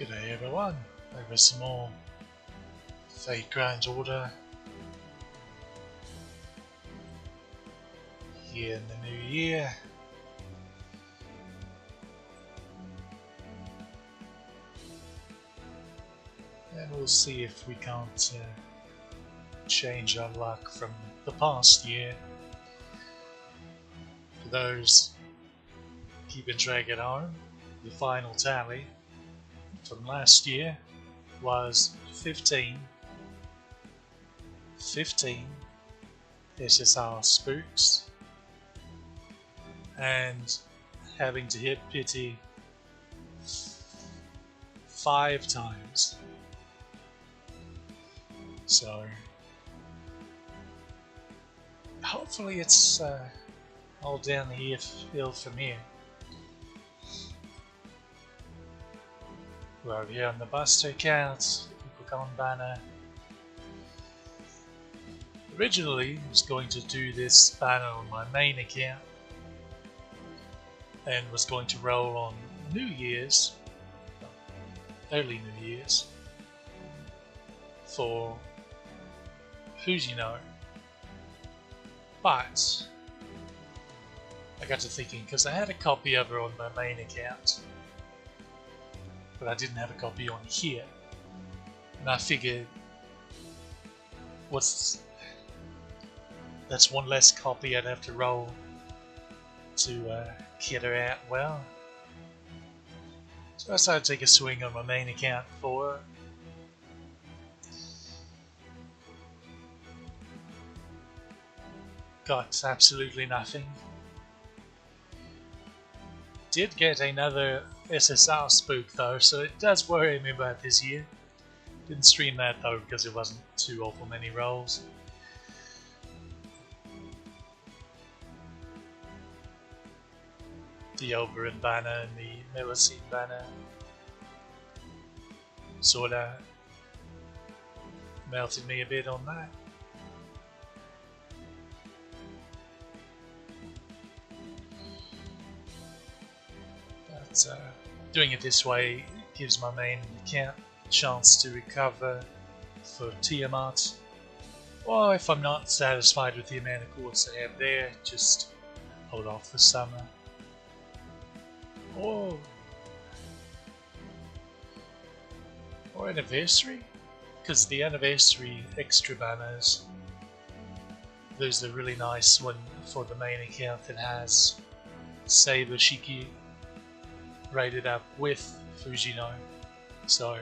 G'day everyone, over some more Fate Grand Order here in the new year. And we'll see if we can't change our luck from the past year. For those keeping track at home, the final tally from last year was 15 SSR spooks and having to hit pity 5 times. So hopefully it's all down the hill from here. We're over here on the Buster account, Kukulcan banner. Originally, I was going to do this banner on my main account and was going to roll on New Year's, early New Year's, for who's you know. But I got to thinking, because I had a copy of her on my main account, but I didn't have a copy on here, and I figured that's one less copy I'd have to roll to get her out well. So I decided to take a swing on my main account for her. Got absolutely nothing. Did get another SSR spook though, so it does worry me about this year. Didn't stream that though because it wasn't too awful many rolls. The Oberon banner and the Melusine banner sorta melted me a bit on that. Doing it this way gives my main account a chance to recover for Tiamat, or if I'm not satisfied with the amount of quartz I have there, just hold off for summer. Or anniversary, because the anniversary extra banners, there's a really nice one for the main account that has Saber Shiki rated up with Fujino, so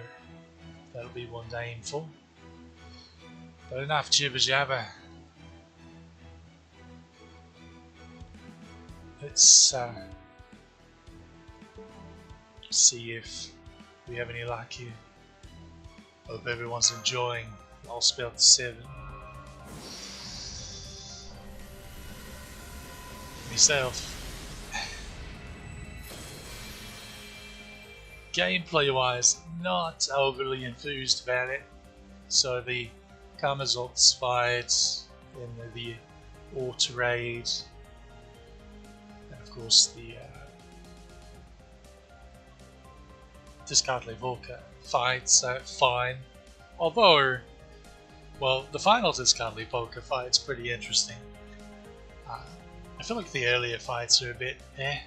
that'll be one to aim for. But enough jibber jabber. Let's see if we have any luck here. Hope everyone's enjoying All Spelled 7. Myself. Gameplay wise, not overly enthused about it. So the Kamazot's fights and the Auto Raid, and of course the Discardle Volca fights are fine. Although, well, the final Discardle Volca fight's pretty interesting. I feel like the earlier fights are a bit eh.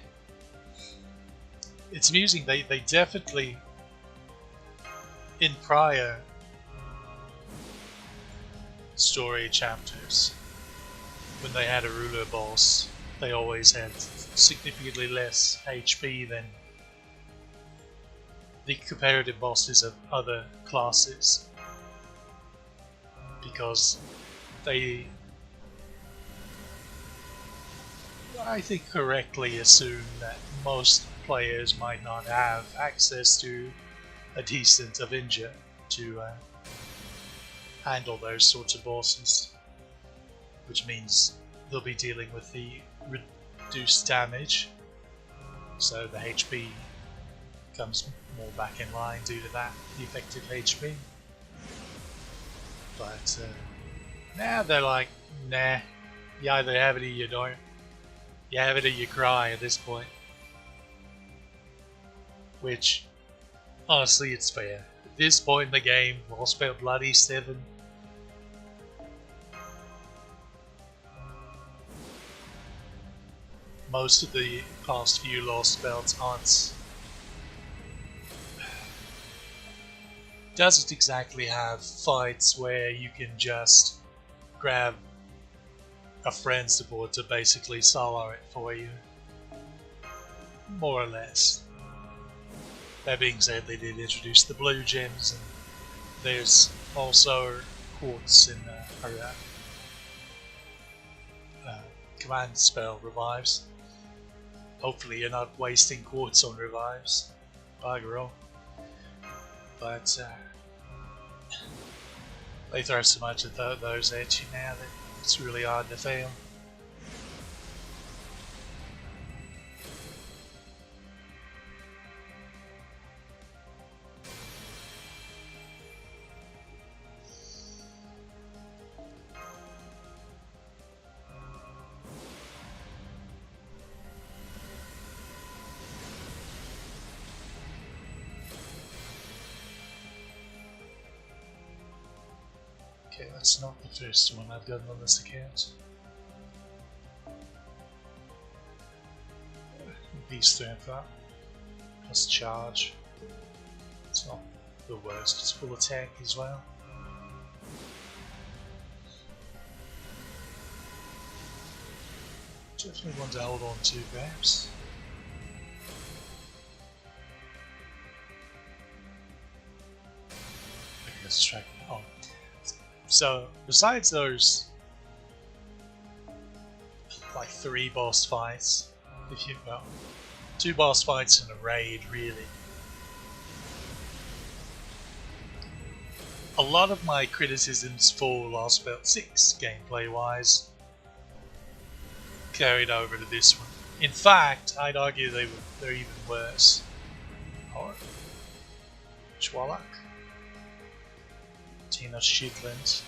It's amusing, they definitely, in prior story chapters, when they had a ruler boss, they always had significantly less HP than the comparative bosses of other classes, because they, I think, correctly assume that most players might not have access to a decent Avenger to handle those sorts of bosses, which means they'll be dealing with the reduced damage, so the HP comes more back in line due to that, the effective HP. But now they're like, nah, you either have it or you don't. You have it or you cry at this point. Which Honestly, it's fair. At this point in the game, lost spell bloody 7. Most of the past few lost spells aren't. Doesn't exactly have fights where you can just grab a friend support to basically solo it for you. More or less. That being said, they did introduce the blue gems, and there's also quartz in command spell revives. Hopefully you're not wasting quartz on revives. Bugger all. But they throw so much of those at you now that it's really hard to fail. Okay, that's not the first one I've gotten on this account. Beast strength up, plus charge. It's not the worst, it's full attack as well. Definitely one to hold on to, perhaps. Okay, let's track on. So, besides those, like 3 boss fights, if you, well, 2 boss fights in a raid, really. A lot of my criticisms for Lost Spell 6, gameplay-wise, carried over to this one. In fact, I'd argue they're even worse. Or Schwalak. Tina Shitland,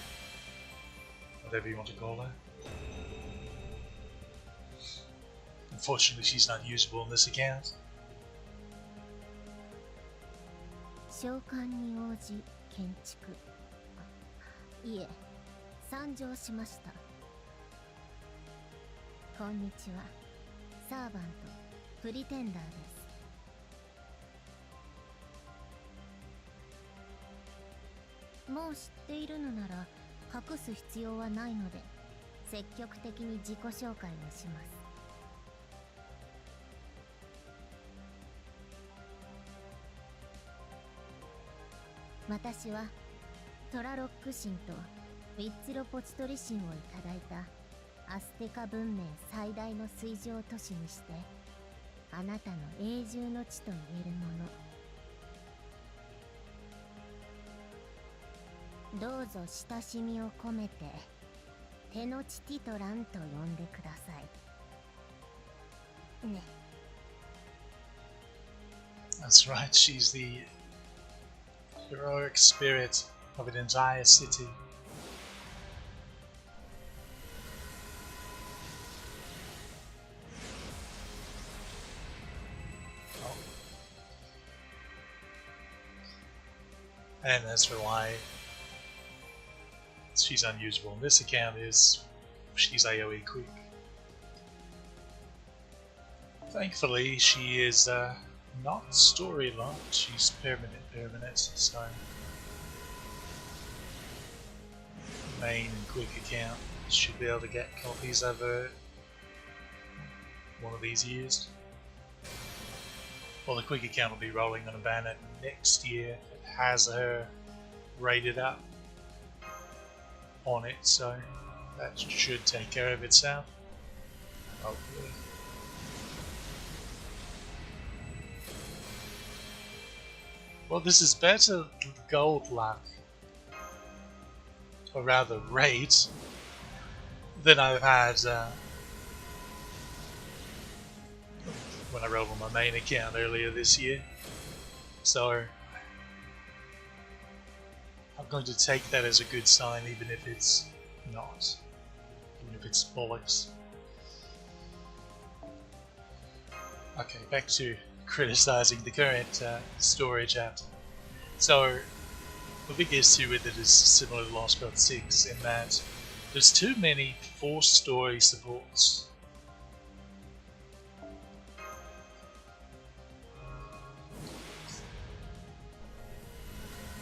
whatever you want to call her. Unfortunately, she's not usable in this account. 召喚に応じ建築。いえ、参上しました。こんにちは。サーバント、プリテンダーです。もう知っているのなら隠す必要はないので積極的に自己紹介をします。私はトラロック神とウィッツロポチトリ神をいただいたアステカ文明最大の水上都市にしてあなたの永住の地と言えるもの。どうぞ親しみを込めてテノチティトランと呼んでくださいね。That's right, she's the heroic spirit of an entire city. Oh. And as for why she's unusable on this account is she's AoE quick. Thankfully, she is not story locked, she's permanent, so main and quick account should be able to get copies of her one of these years. Well, the quick account will be rolling on a banner next year. It has her rated up on it, so that should take care of itself, hopefully. Well, this is better gold luck, or rather rate, than I've had when I rolled on my main account earlier this year. So I'm going to take that as a good sign, even if it's not, even if it's bollocks. Okay, back to criticizing the current storage at So the big issue with it is similar to Lost Belt 6 in that there's too many forced story supports.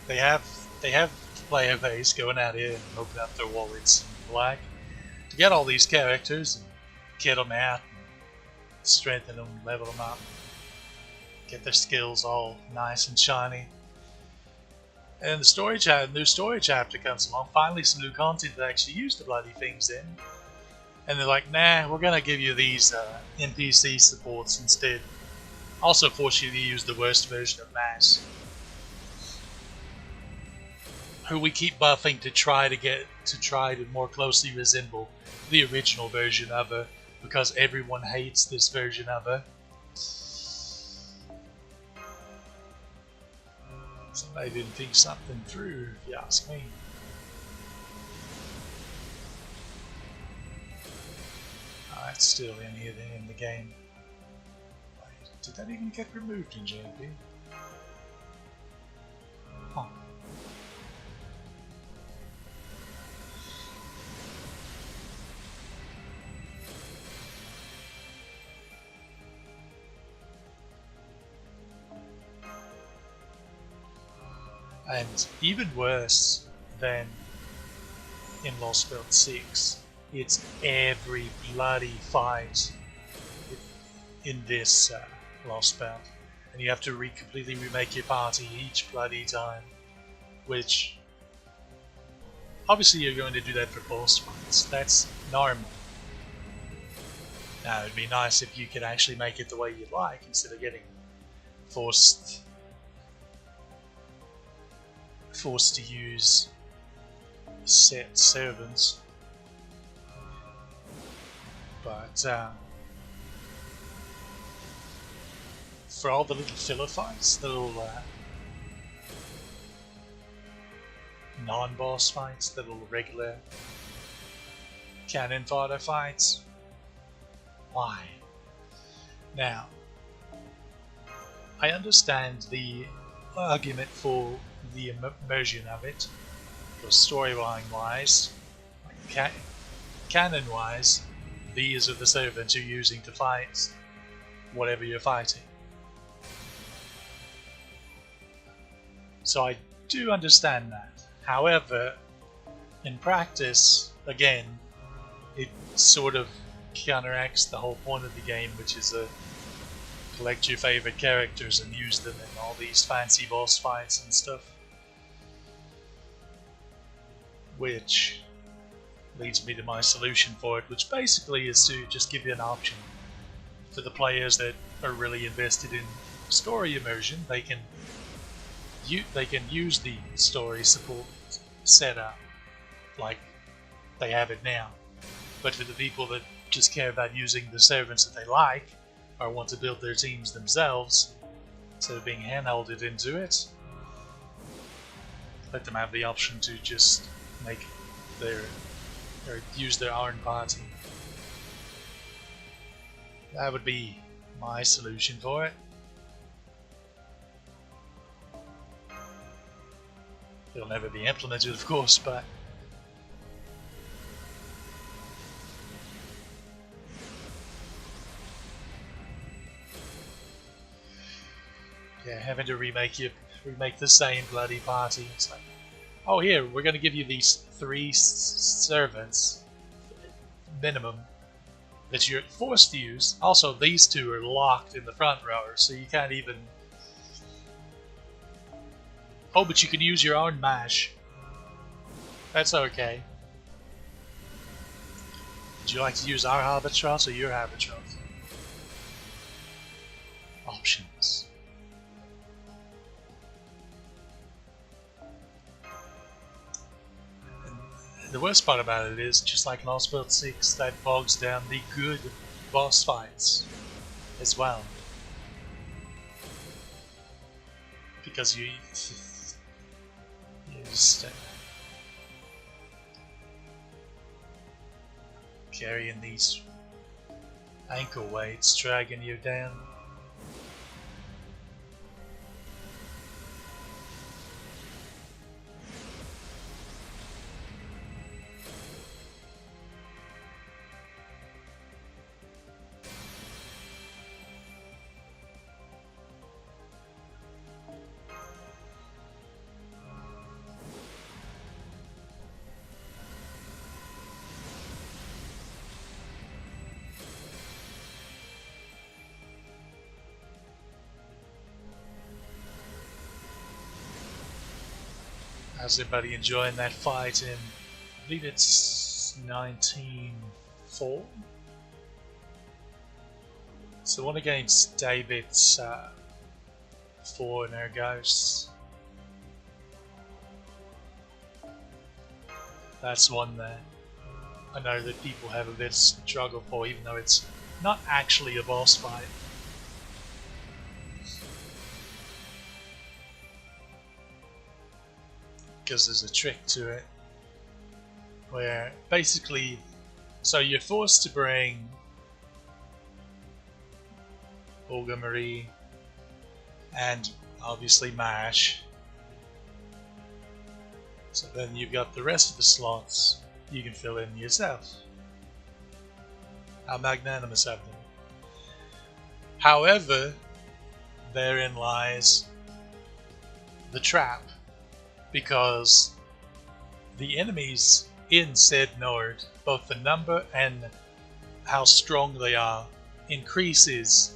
They have the player base going out here and open up their wallets and like to get all these characters and kit them out and strengthen them, level them up, get their skills all nice and shiny. And the new story chapter comes along, finally some new content to actually use the bloody things in. And they're like, nah, we're gonna give you these NPC supports instead. Also force you to use the worst version of Mass, who we keep buffing to try to more closely resemble the original version of her, because everyone hates this version of her. Somebody didn't think something through, if you ask me. Oh, it's still in here in the game. Wait, did that even get removed in JP? Huh. And even worse than in Lost Belt 6, it's every bloody fight in this Lost Belt. And you have to completely remake your party each bloody time. Which, obviously you're going to do that for boss fights. That's normal. Now it'd be nice if you could actually make it the way you'd like, instead of getting forced to use set servants. But for all the little filler fights, the little non-boss fights, the little regular cannon fodder fights, why? Now, I understand the argument for the immersion of it, because storyline wise, canon wise, these are the servants you're using to fight whatever you're fighting. So I do understand that. However, in practice, again, it sort of counteracts the whole point of the game, which is to collect your favorite characters and use them in all these fancy boss fights and stuff. Which leads me to my solution for it, which basically is to just give you an option for the players that are really invested in story immersion. They can use the story support setup like they have it now. But for the people that just care about using the servants that they like, or want to build their teams themselves instead of being handholded into it, let them have the option to just make use their own party. That would be my solution for it. It'll never be implemented, of course, but yeah, having to remake the same bloody party. It's like, oh, here, we're going to give you these 3 servants minimum that you're forced to use. Also, these 2 are locked in the front row, so you can't even... Oh, but you can use your own mash. That's okay. Would you like to use our Albatross or your Albatross? Options. The worst part about it is, just like Lost Belt 6, that bogs down the good boss fights as well. Because you just carrying these ankle weights, dragging you down. How's everybody enjoying that fight in, I believe it's 1904? It's the one against David's foreigner ghosts. That's one that I know that people have a bit of struggle for, even though it's not actually a boss fight. Because there's a trick to it where basically, so you're forced to bring Olga Marie and obviously Mash. So then you've got the rest of the slots you can fill in yourself. How magnanimous of them. However, therein lies the trap, because the enemies in said node, both the number and how strong they are, increases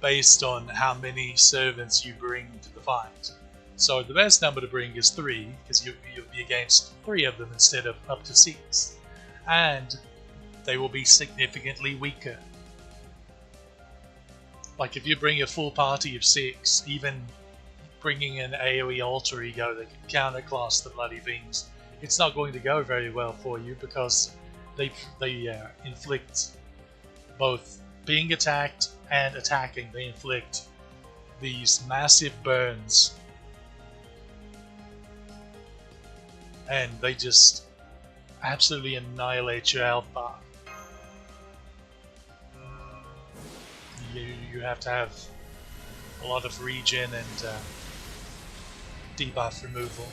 based on how many servants you bring to the fight. So the best number to bring is 3, because you'll be against 3 of them instead of up to 6. And they will be significantly weaker. Like if you bring a full party of 6, even bringing an AoE alter ego that can counterclass the bloody things, it's not going to go very well for you, because they inflict both being attacked and attacking. They inflict these massive burns, and they just absolutely annihilate your health bar. You have to have a lot of regen and debuff removal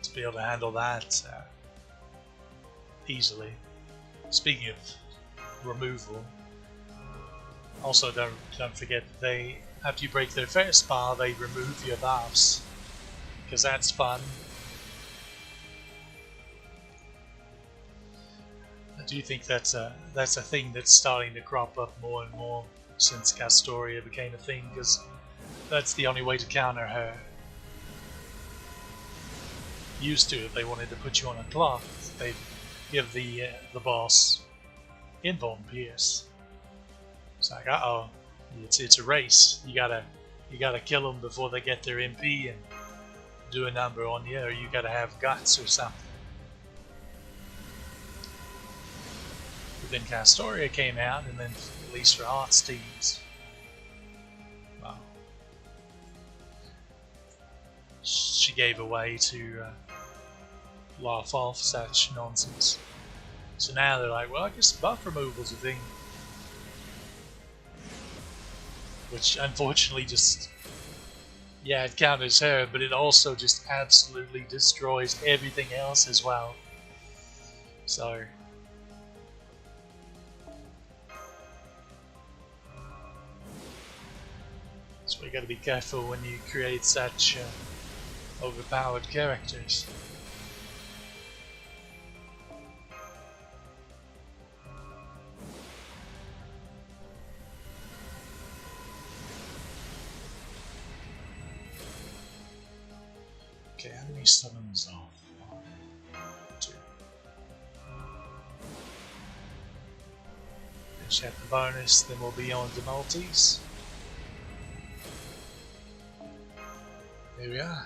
to be able to handle that easily. Speaking of removal, also don't forget that they, after you break their first bar, they remove your buffs, because that's fun. I do think that's a thing that's starting to crop up more and more since Castoria became a thing, because that's the only way to counter her. Used to, if they wanted to put you on a clock, they'd give the boss invuln pierce. It's like, uh-oh, it's a race. You gotta kill them before they get their MP and do a number on you, or you gotta have guts or something. But then Castoria came out, and then at least for arts teams, well, she gave away to laugh off such nonsense. So now they're like, well, I guess buff removal's a thing. Which unfortunately just, yeah, it counters her, but it also just absolutely destroys everything else as well. So you gotta be careful when you create such overpowered characters. Okay, how many summons off? 1, 2. Finish out the bonus, then we'll be on to multis. There we are.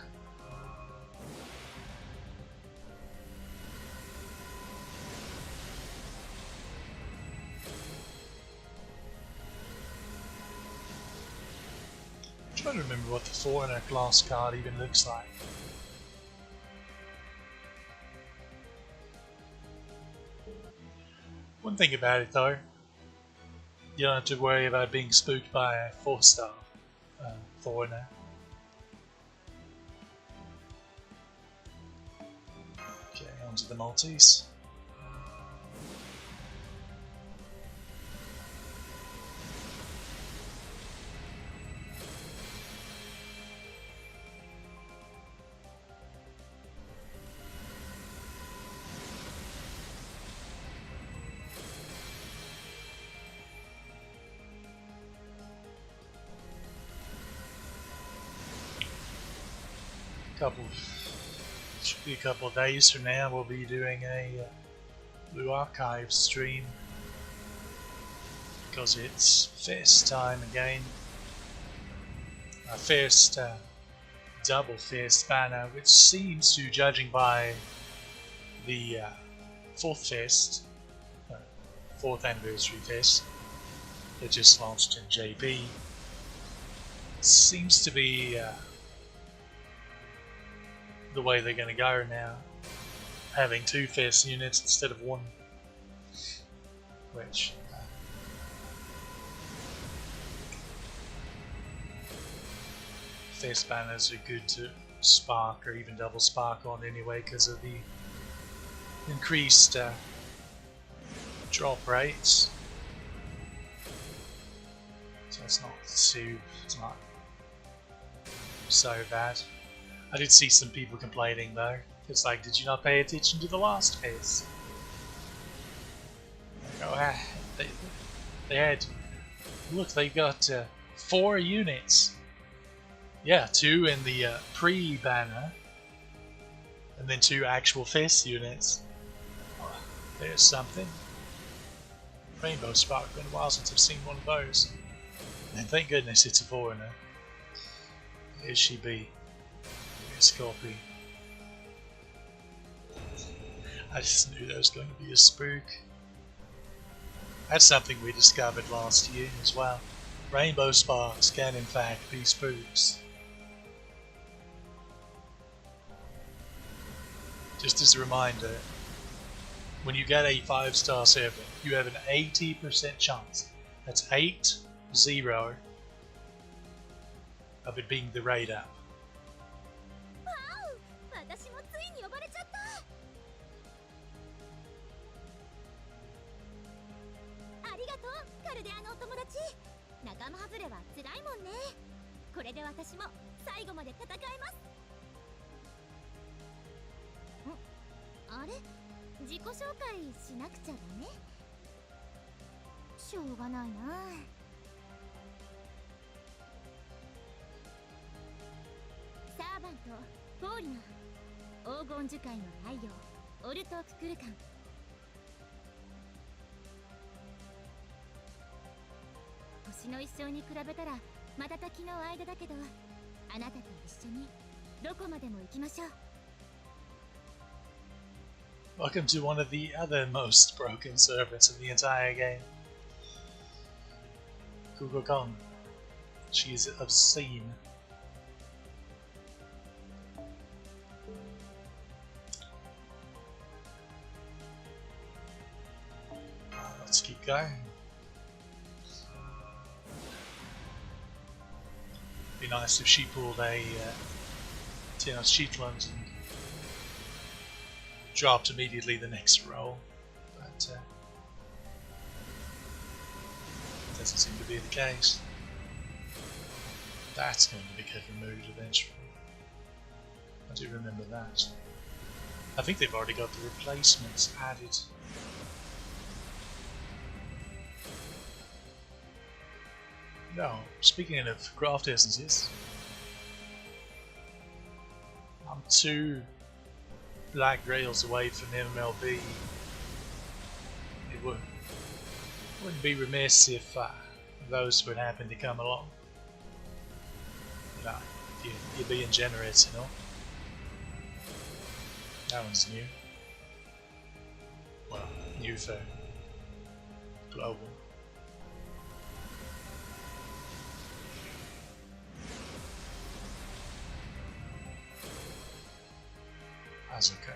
I'm trying to remember what the foreigner class card even looks like. One thing about it though, you don't have to worry about being spooked by a 4-star foreigner. Okay, onto the multis. couple, should be a couple of days from now, we'll be doing a Blue Archive stream because it's fist time again. Our first double fist banner, which seems to, judging by the fourth fist, fourth anniversary fist that just launched in JP, seems to be the way they're going to go now, having two fist units instead of one, which fist banners are good to spark or even double spark on anyway because of the increased drop rates. So it's not so bad. I did see some people complaining though. It's like, did you not pay attention to the last phase? Like, oh, they had, look, they got 4 units. Yeah, 2 in the pre-banner, and then 2 actual fist units. Oh, there's something. Rainbow Spark, been a while since I've seen one of those. And thank goodness it's a foreigner. Here she be. Here's Scorpy. I just knew there was going to be a spook. That's something we discovered last year as well. Rainbow Sparks can in fact be spooks. Just as a reminder, when you get a 5-star server, you have an 80% chance, that's 80, of it being the raid app. Welcome to one of the other most broken servers in the entire game. Kukulcan. She's obscene. Let's keep going. Be nice if she pulled a Tina Sheetland and dropped immediately the next roll, but doesn't seem to be the case. That's going to get removed eventually. I do remember that. I think they've already got the replacements added. No, speaking of craft essences, I'm 2 black rails away from MLB. It wouldn't be remiss if those would happen to come along. You know, if you're being generous, you know. That one's new. Well, new for global. That's okay.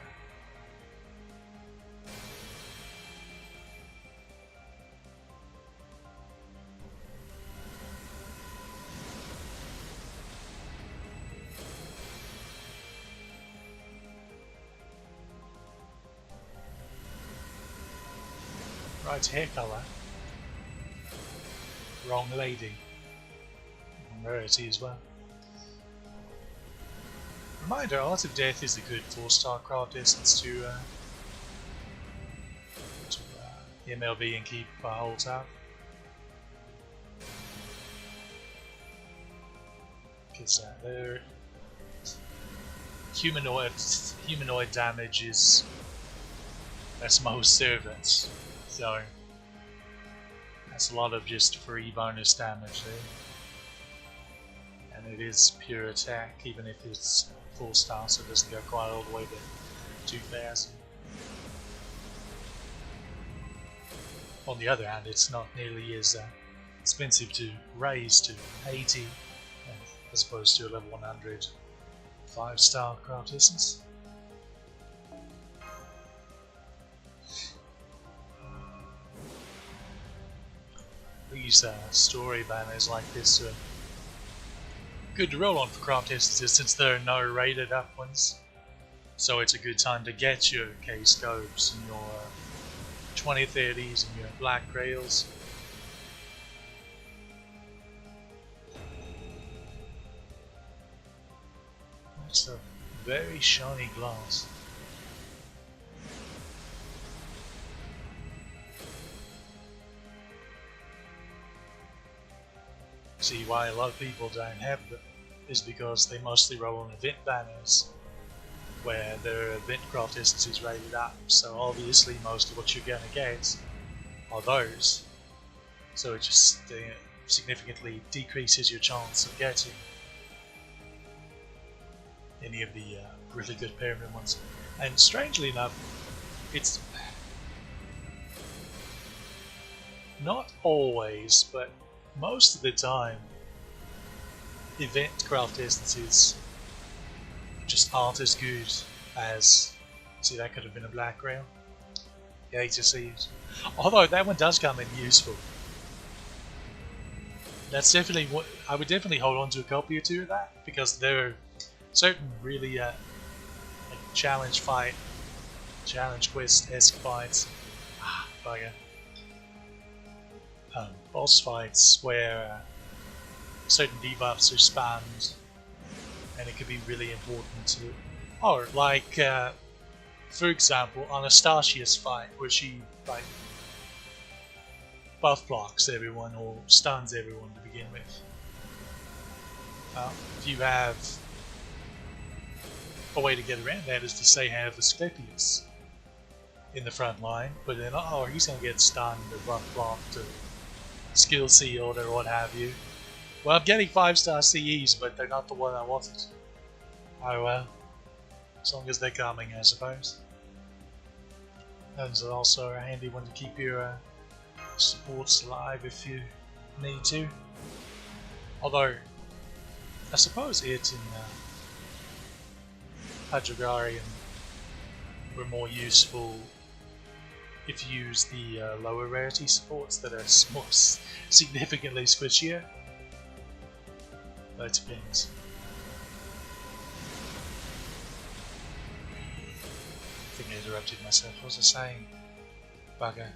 Right, hair colour. Wrong lady. Wrong rarity as well. Reminder, Art of Death is a good 4-star craft essence to MLB and keep hold up. Because humanoid damage is that's most servants, so that's a lot of just free bonus damage there. And it is pure attack, even if it's full stance, so it doesn't go quite all the way to 2000. On the other hand, it's not nearly as expensive to raise to 80 as opposed to a level 100 5-star craft essence. These story banners like this are good to roll on for craft essences since there are no rated up ones. So it's a good time to get your K scopes and your 2030s and your black rails. That's a very shiny glass. See, why a lot of people don't have them is because they mostly roll on event banners where their event craft essences rated up, so obviously most of what you're going to get are those, so it just significantly decreases your chance of getting any of the really good permanent ones. And strangely enough, it's not always, but most of the time, event craft essences just aren't as good as. See, that could have been a black rail. You hate to see it. Although that one does come in useful. That's definitely what I would definitely hold on to a copy or two of that, because there are certain really like challenge quest-esque fights. Bugger. Boss fights where certain debuffs are spammed, and it could be really important to. Or like, for example, Anastasia's fight, where she like buff blocks everyone or stuns everyone to begin with. If you have a way to get around that is to say have Asclepius in the front line, but then he's gonna get stunned or buff blocked or skill sealed or what have you. Well, I'm getting 5-star CEs, but they're not the one I wanted. Oh well. As long as they're coming, I suppose. That's also a handy one to keep your supports alive if you need to. Although, I suppose it in Padragarian were more useful if you use the lower rarity supports that are more significantly squishier. But it depends. I think I interrupted myself. What was I saying? Bugger.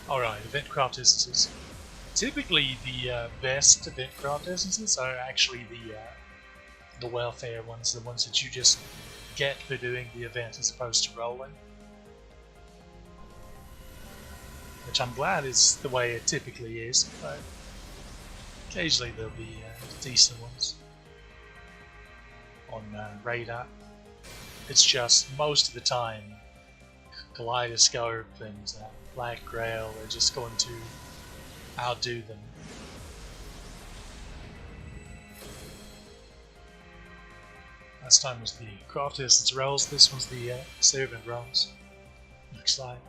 Alright, event craft essences. Typically the best event craft essences are actually the welfare ones, the ones that you just get for doing the event as opposed to rolling. Which I'm glad is the way it typically is, but occasionally there'll be decent ones on radar. It's just most of the time Kaleidoscope and Black Grail are just going to outdo them. Last time was the craft essence rolls, this one's the servant rolls. Looks like.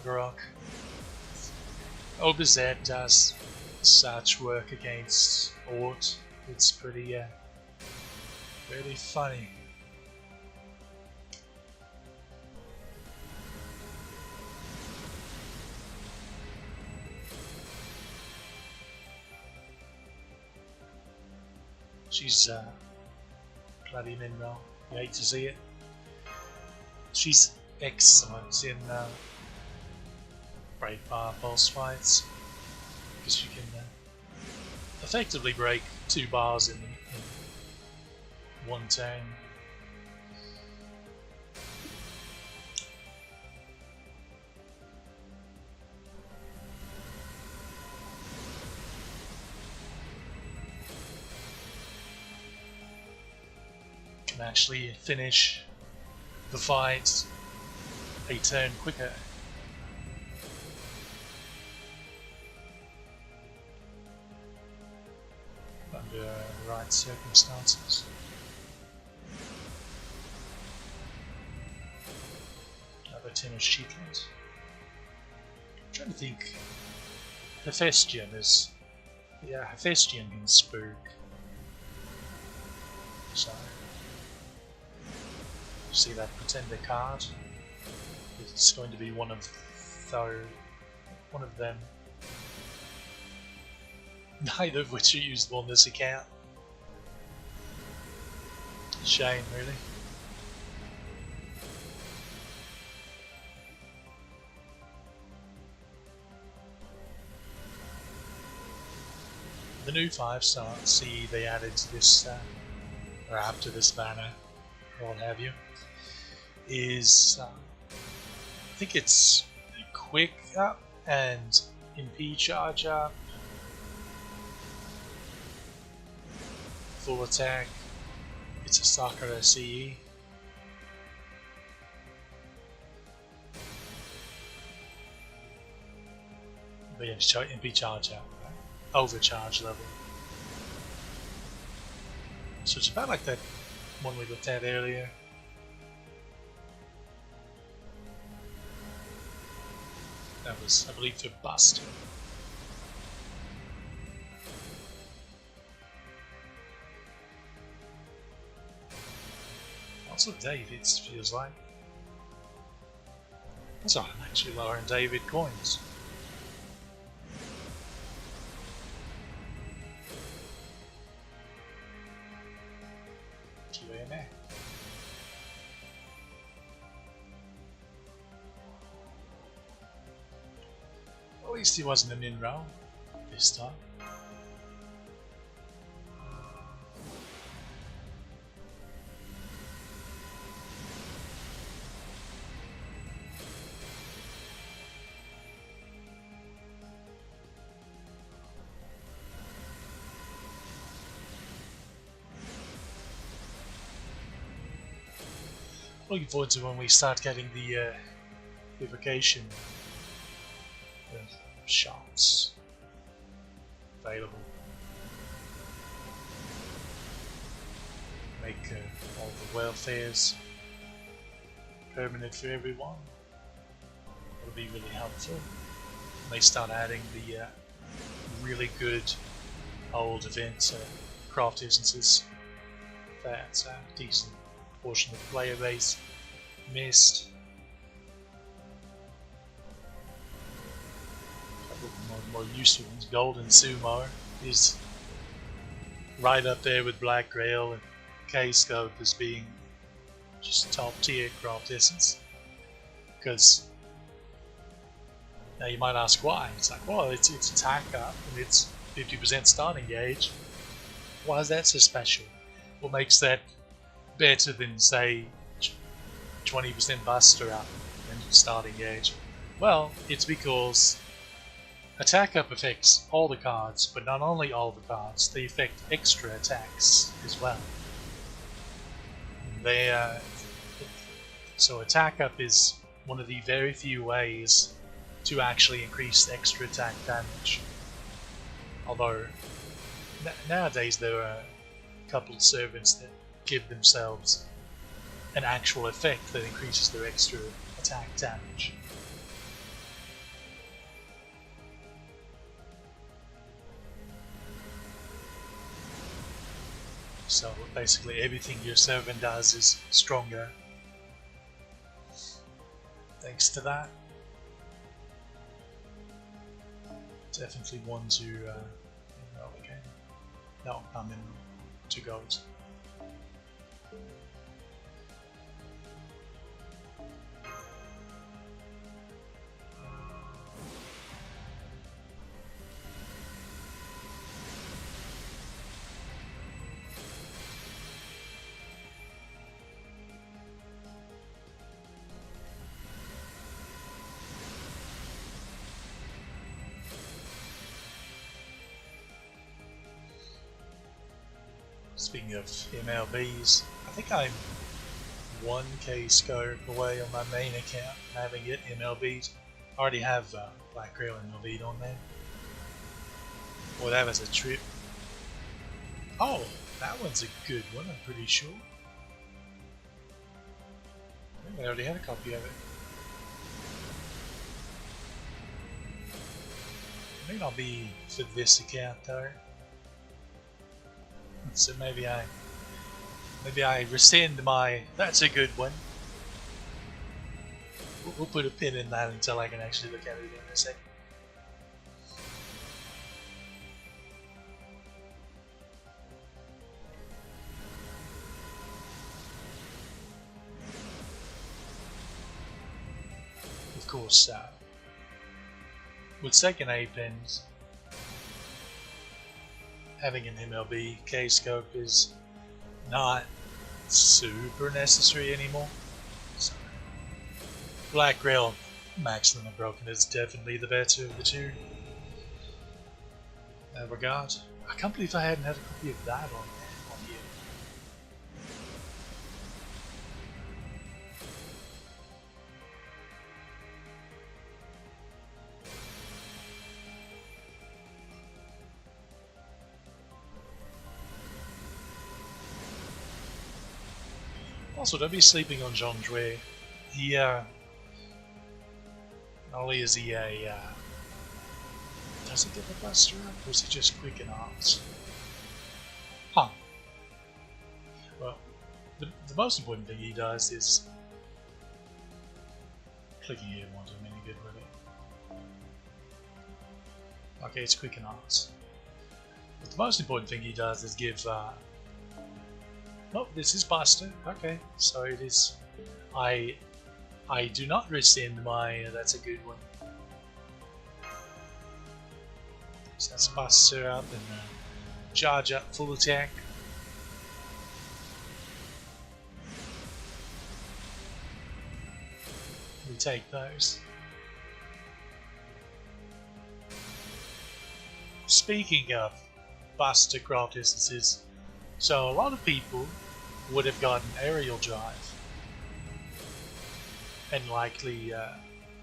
Rock. Obazet does such work against Ort. It's pretty, really funny. She's bloody mineral. You hate to see it. She's excellent in break bar boss fights because she can effectively break 2 bars in one turn. Can actually finish the fight a turn quicker. Under the right circumstances. Another 10 of Sheetland. I'm trying to think. Hephaestion is. Yeah, Hephaestion can spook. So. You see that pretender card? It's going to be one of them. Neither of which are usable on this account. Shame, really. The new 5-star, see they added to this, or after this banner, or what have you, is I think it's quick up and MP charge up, full attack. It's a Sakura CE. But yeah, MP charge up, right? Overcharge level. So it's about like that one we looked at earlier. That was, I believe, for Buster. Also David's, feels like. That's alright, I'm actually lowering David coins. QA. At least he wasn't an in-row this time. Looking forward to when we start getting the evocation shots available. Make all the welfares permanent for everyone. That'll be really helpful. When they start adding the really good old events, craft essences. That's a decent portion of the player base missed. More useful ones. Golden Sumo is right up there with Black Grail and K-Scope as being just top tier craft essence. Because now you might ask why. It's like, well, it's attack up and it's 50% starting gauge. Why is that so special? What makes that better than, say, 20% Buster up and starting gauge? Well, it's because attack up affects all the cards, but not only all the cards, they affect extra attacks as well. So attack up is one of the very few ways to actually increase extra attack damage. Although nowadays there are a couple of servants that give themselves an actual effect that increases their extra attack damage. So basically everything your servant does is stronger thanks to that. Definitely one to enroll again. No, not enroll. 2 gold. Speaking of MLBs, I think I'm 1k scope away on my main account from having it MLB'd. I already have Black Rail MLB'd on there. Well, that was a trip. Oh, that one's a good one, I'm pretty sure. I think I already had a copy of it. I think I'll be for this account though. So maybe I rescind my. That's a good one. We'll put a pin in that until I can actually look at it in a second. Of course, with second A pins, having an MLB K-scope is not super necessary anymore. So, Black Rail Maximum Broken is definitely the better of the two in that regard. I can't believe I hadn't had a copy of that on here. Also, don't be sleeping on John Dre. He, not only is he a, does he get the buster up, or is he just quick and arms? Huh. Well, the most important thing he does is, clicking here won't do him any good with it. Okay, it's quick and arms. But the most important thing he does is give, oh, this is Buster. Okay, so it is. I do not rescind my. That's a good one. So that's Buster up and charge up full attack. We take those. Speaking of Buster craft instances. So a lot of people would have gotten aerial drive and likely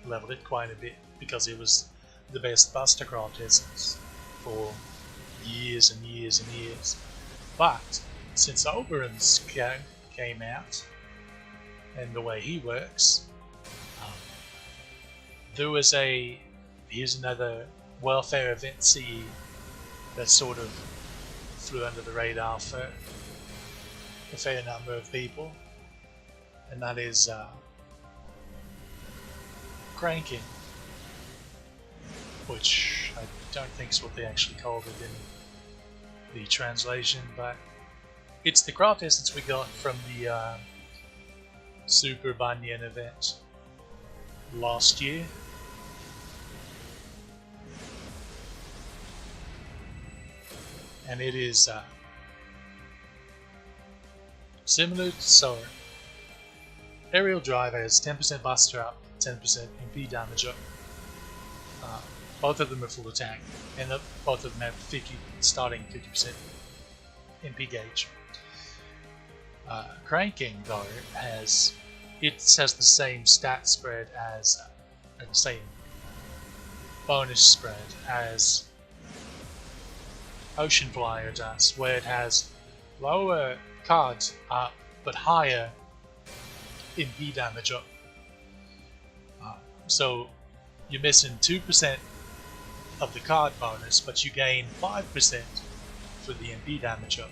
leveled it quite a bit because it was the best Buster craft essence for years and years and years. But since Oberon's came out and the way he works, there was here's another welfare event CE that sort of flew under the radar for a fair number of people, and that is cranking, which I don't think is what they actually called it in the translation, but it's the craft essence we got from the Super Banyan event last year. And it is similar to Solar. Aerial drive has 10% Buster up, 10% MP damage up. Both of them are full attack, and both of them have starting 50% MP gauge. Cranking though has the same stat spread as the same bonus spread as Ocean Flyer does, where it has lower cards up but higher MP damage up. So you're missing 2% of the card bonus, but you gain 5% for the MP damage up.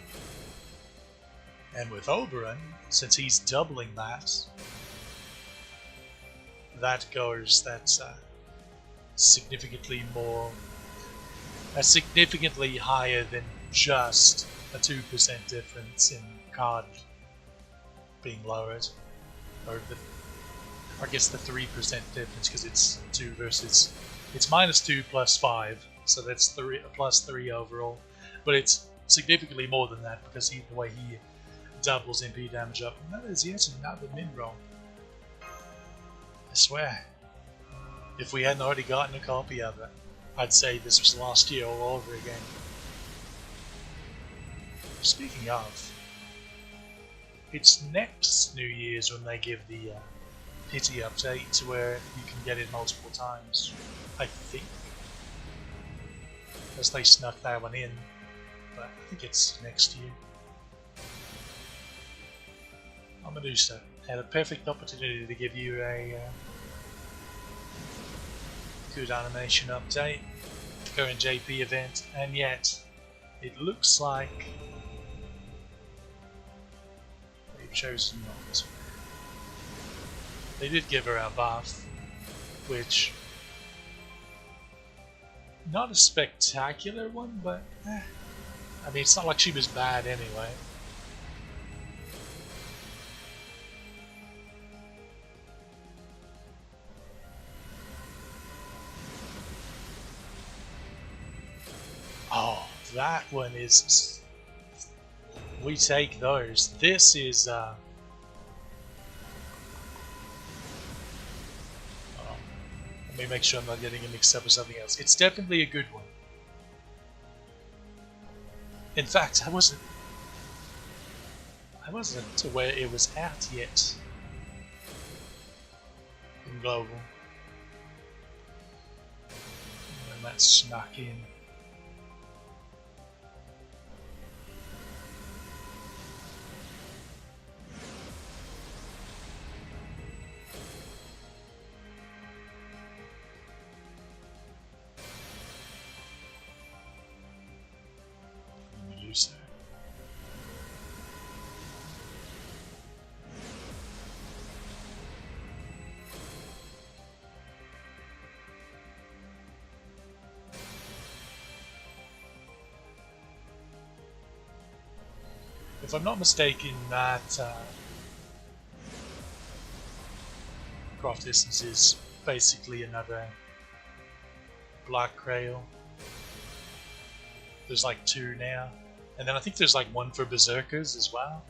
And with Oberon, since he's doubling that's significantly more. That's significantly higher than just a 2% difference in card being lowered, or I guess the 3% difference, because it's 2 versus it's -2 plus 5, so that's +3 overall. But it's significantly more than that because the way he doubles MP damage up. And that is yet another Nimrod. I swear, if we hadn't already gotten a copy of it, I'd say this was last year all over again. Speaking of, it's next New Year's when they give the pity update to where you can get it multiple times, I think. As they snuck that one in, but I think it's next year. Amadusa had a perfect opportunity to give you a good animation update, current JP event, and yet it looks like they've chosen not to. They did give her a buff, which not a spectacular one, but I mean, it's not like she was bad anyway. Oh, that one is... We take those. This is... let me make sure I'm not getting it mixed up with something else. It's definitely a good one. In fact, I wasn't aware it was out yet in global. And that snuck in. So. If I'm not mistaken, that craft distance is basically another Black Grail. There's like 2 now. And then I think there's like 1 for Berserkers as well.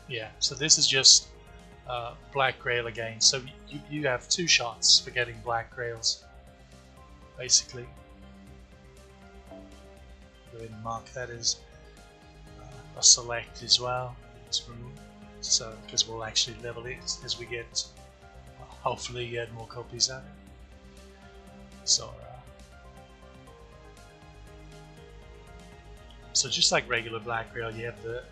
Yeah, so this is just Black Grail again. So you have 2 shots for getting Black Grails, basically. Go ahead and mark that as a select as well. So because we'll actually level it as we get, hopefully get more copies of it. So just like regular Black Grail, you have the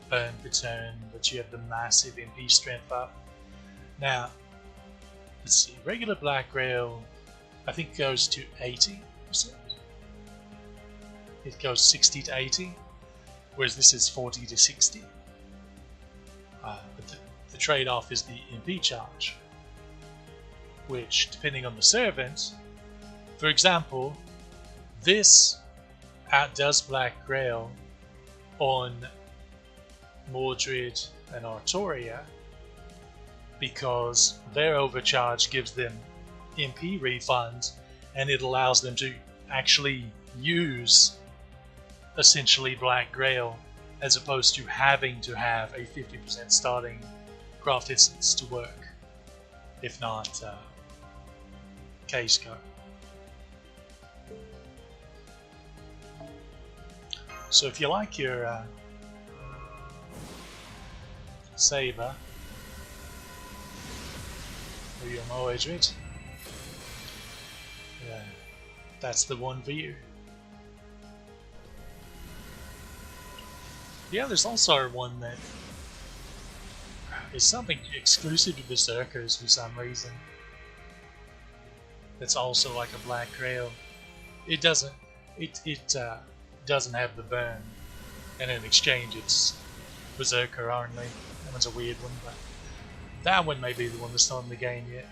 burn per turn, but you have the massive MP strength up. Now, let's see, regular Black Grail I think goes to 80%. It goes 60 to 80, whereas this is 40 to 60. But the trade-off is the MP charge, which, depending on the servant, for example, this outdoes Black Grail on Mordred and Artoria because their overcharge gives them MP refunds, and it allows them to actually use essentially Black Grail as opposed to having to have a 50% starting craft distance to work, if not case code. So if you like your Saber or your Mordred, that's the one for you. Yeah, there's also one that is something exclusive to Berserkers for some reason. That's also like a Black Grail. It doesn't have the burn, and in exchange it's Berserker only. That one's a weird one, but that one may be the one that's not in the game yet.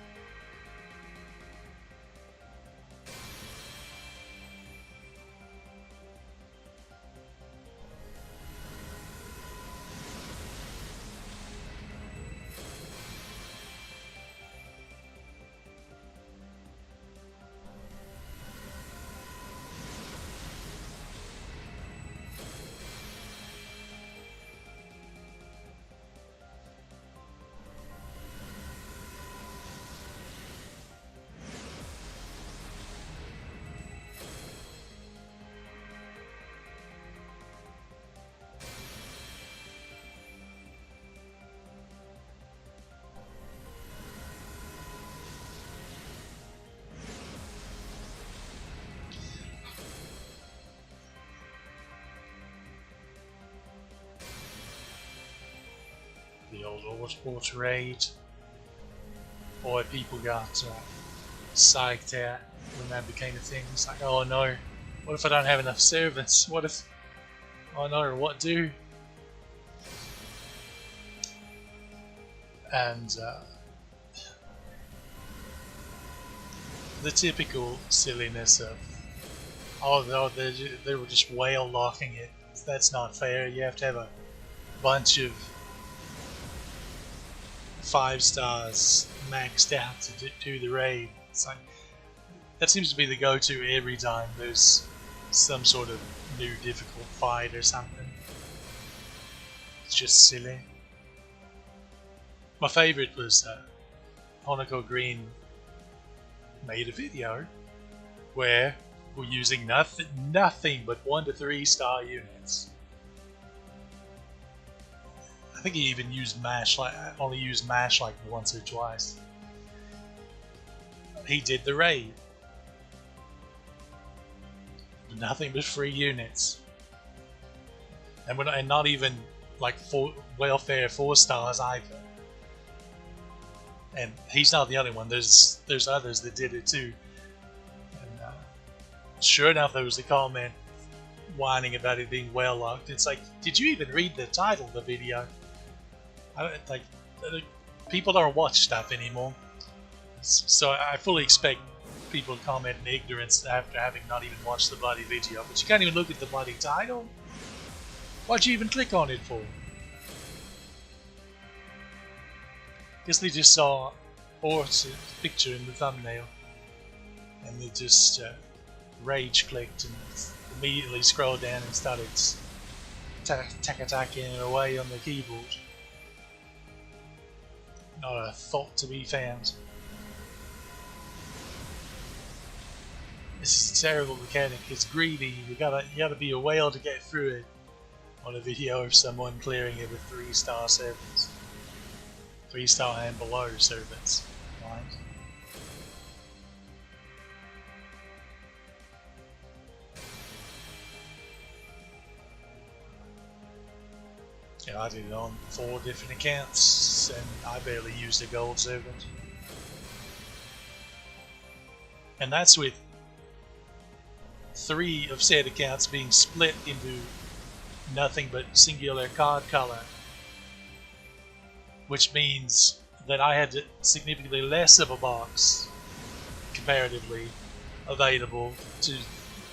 the old Water Raid. Boy, people got psyched out when that became a thing. It's like, oh no, what if I don't have enough servants? What if, oh no, what do? And the typical silliness of, oh no, they were just whale locking it. That's not fair. You have to have a bunch of 5 stars maxed out to do the raid. It's like, that seems to be the go-to every time there's some sort of new difficult fight or something. It's just silly. My favourite was Honoko Green made a video where we're using nothing but 1 to 3 star units. I think he even used MASH, only used MASH like once or twice. He did the raid. Nothing but free units. And not even like welfare 4 stars either. And he's not the only one. There's others that did it too. And sure enough, there was a comment whining about it being well locked. It's like, did you even read the title of the video? People don't watch stuff anymore, so I fully expect people to comment in ignorance after having not even watched the bloody video. But you can't even look at the bloody title. Why'd you even click on it for? Guess they just saw Ort's picture in the thumbnail, and they just rage clicked and immediately scrolled down and started tack-a-tacking it away on the keyboard. Not a thought to be found. This is a terrible mechanic. It's greedy. You gotta be a whale to get through it. On a video of someone clearing it with 3-star servants, 3-star and below servants. Right? Yeah, I did it on 4 different accounts, and I barely used a gold servant. And that's with 3 of said accounts being split into nothing but singular card color, which means that I had significantly less of a box comparatively available to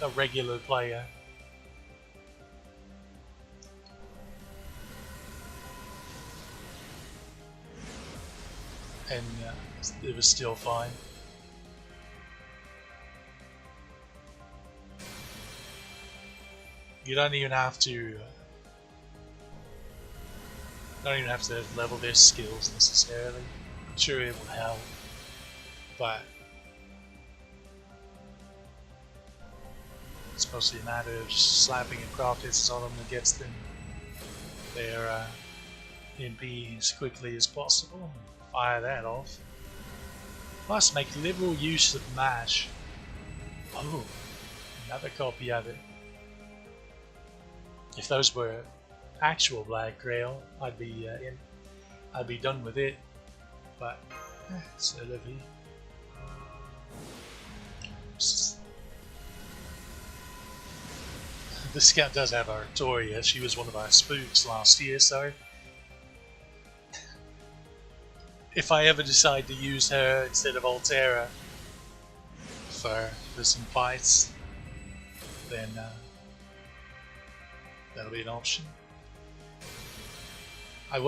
a regular player. And it was still fine. You don't even have to level their skills necessarily. I'm sure it will help, but it's mostly a matter of just slapping a Crocus on them that gets them their MP as quickly as possible and fire that off. Plus make liberal use of MASH. Oh, another copy of it. If those were actual Black Grail, I'd be done with it. But c'est la vie. This scout does have Artoria. She was one of our spooks last year, so if I ever decide to use her instead of Altera for some fights, then that'll be an option. That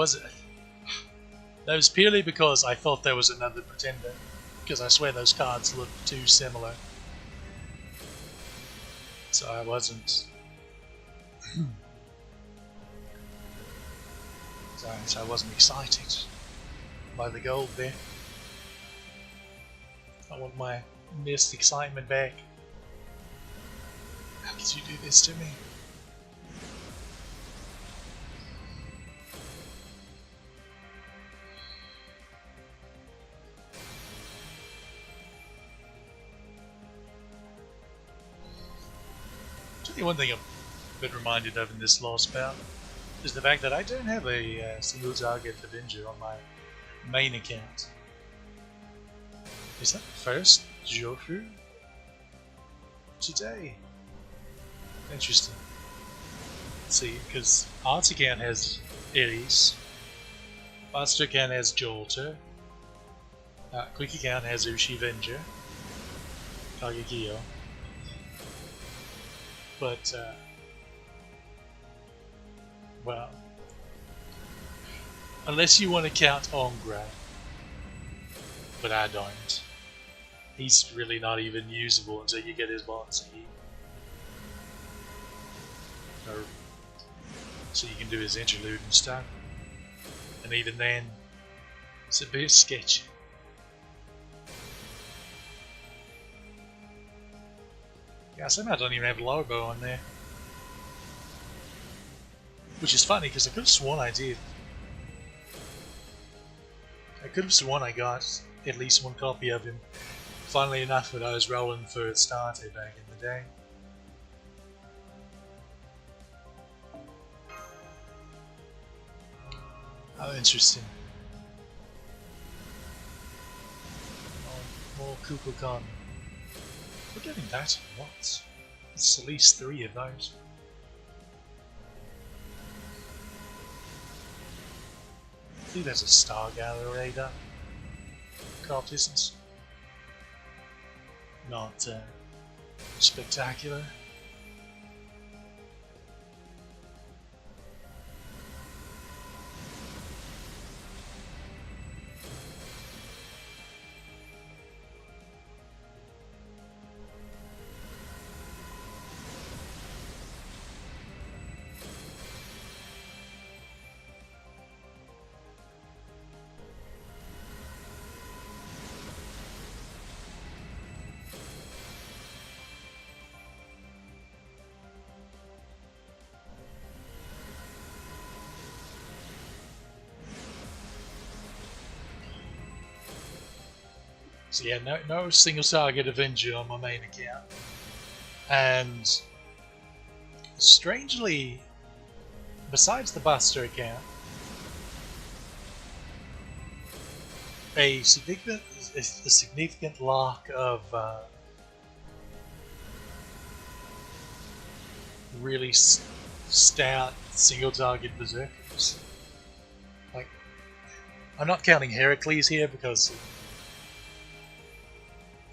was purely because I thought there was another pretender, because I swear those cards look too similar. So I wasn't. So I wasn't excited by the gold there. I want my missed excitement back. How could you do this to me? One thing I've been reminded of in this last bout is the fact that I don't have a single target Avenger on my main account. Is that the first Jofu today? Interesting. Let's see, because Arts account has Ares, Master account has Jolter, Quick account has Ushi Avenger, Kagekyo. But, well, unless you want to count Ongra, but I don't. He's really not even usable until you get his boss. Or, so you can do his interlude and stuff. And even then, it's a bit sketchy. Yeah, somehow I don't even have Lobo on there. Which is funny because I could have sworn I did. I could have sworn I got at least one copy of him. Funnily enough, when I was rolling for Astarte back in the day. Oh, interesting. More Kukulcan. We're getting that a lot. It's at least 3 of those. I think there's a Star Gatherer radar. Craft distance. Not spectacular. So yeah, no single target Avenger on my main account. And strangely, besides the Buster account, a significant lack of really stout single target berserkers. Like, I'm not counting Heracles here because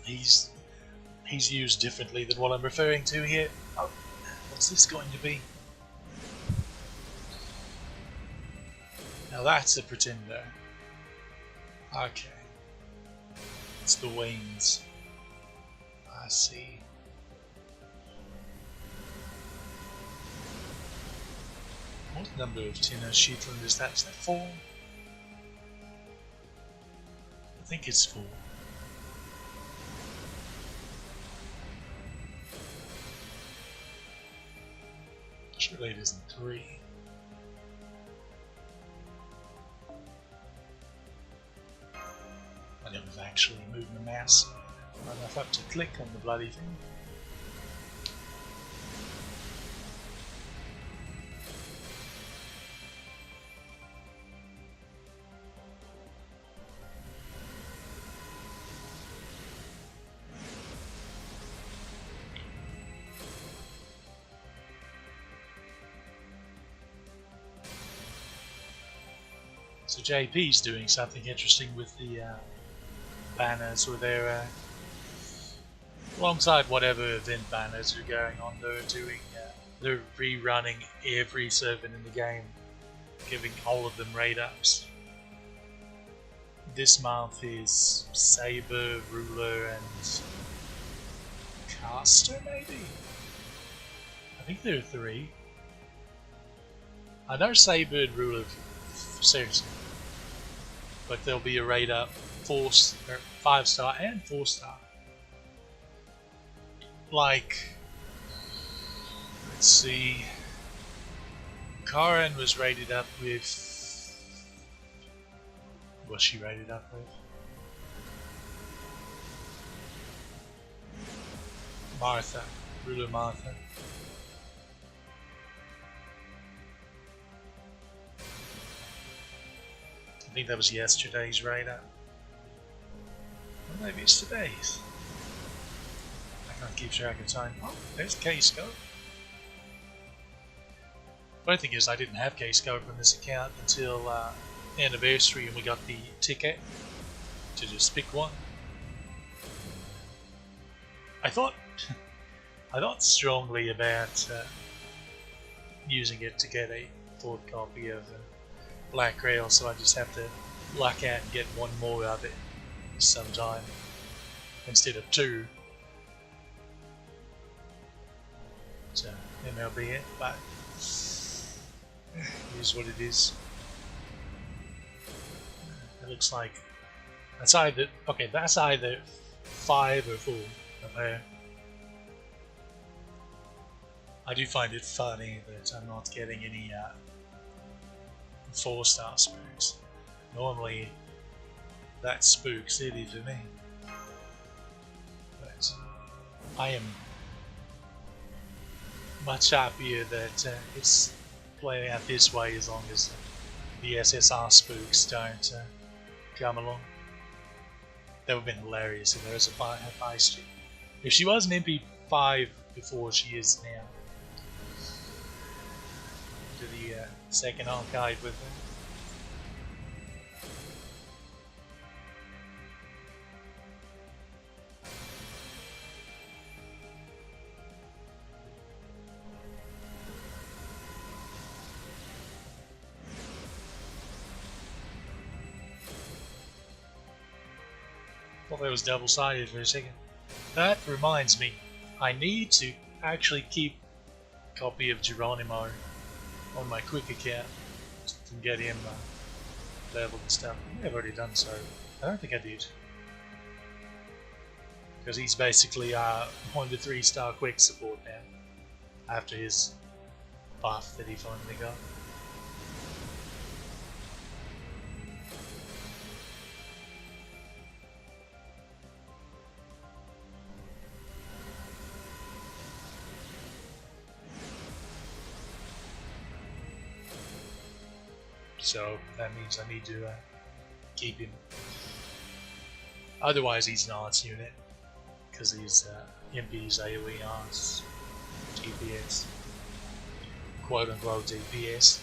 he's used differently than what I'm referring to here. Oh, what's this going to be? Now that's a pretender. Okay. It's the wings. I see. What number of Tina Sheetland is that? Is that 4? I think it's 4. Surely it isn't 3. I don't have actually moved the mouse enough up to click on the bloody thing. So JP's doing something interesting with the banners, where they're alongside whatever event banners are going on. They're rerunning every servant in the game, giving all of them raid ups. This month is Saber, Ruler, and Caster, maybe. I think there are 3. I know Saber and Ruler. Seriously, but there'll be a raid up 5-star and 4-star. Like, let's see, Karen was rated up with. What's she rated up with? Martha, Ruler Martha. think that was yesterday's radar. Or maybe it's today's. I can't keep track of time. Oh, there's case code. Funny thing is, I didn't have case code from this account until anniversary, and we got the ticket to just pick one. I thought strongly about using it to get a fourth copy of Black Rail, so I just have to luck out and get one more of it sometime instead of two. So MLB it, but it is what it is. It looks like that's either 5 or 4 of her. I do find it funny that I'm not getting any 4-star spooks. Normally that's Spook City for me. But I am much happier that it's playing out this way, as long as the SSR spooks don't come along. That would have been hilarious if there was a feisty. If she was an MP5 before she is now. To the second archive with her. Thought that was double-sided for a second. That reminds me, I need to actually keep a copy of Geronimo on my quick account to get him leveled and stuff. I may have already done so. I don't think I did. Because he's basically 1 to 3 star quick support now, after his buff that he finally got. So that means I need to keep him. Otherwise he's an arts unit, because he's MP's AoE arts, DPS, quote unquote DPS.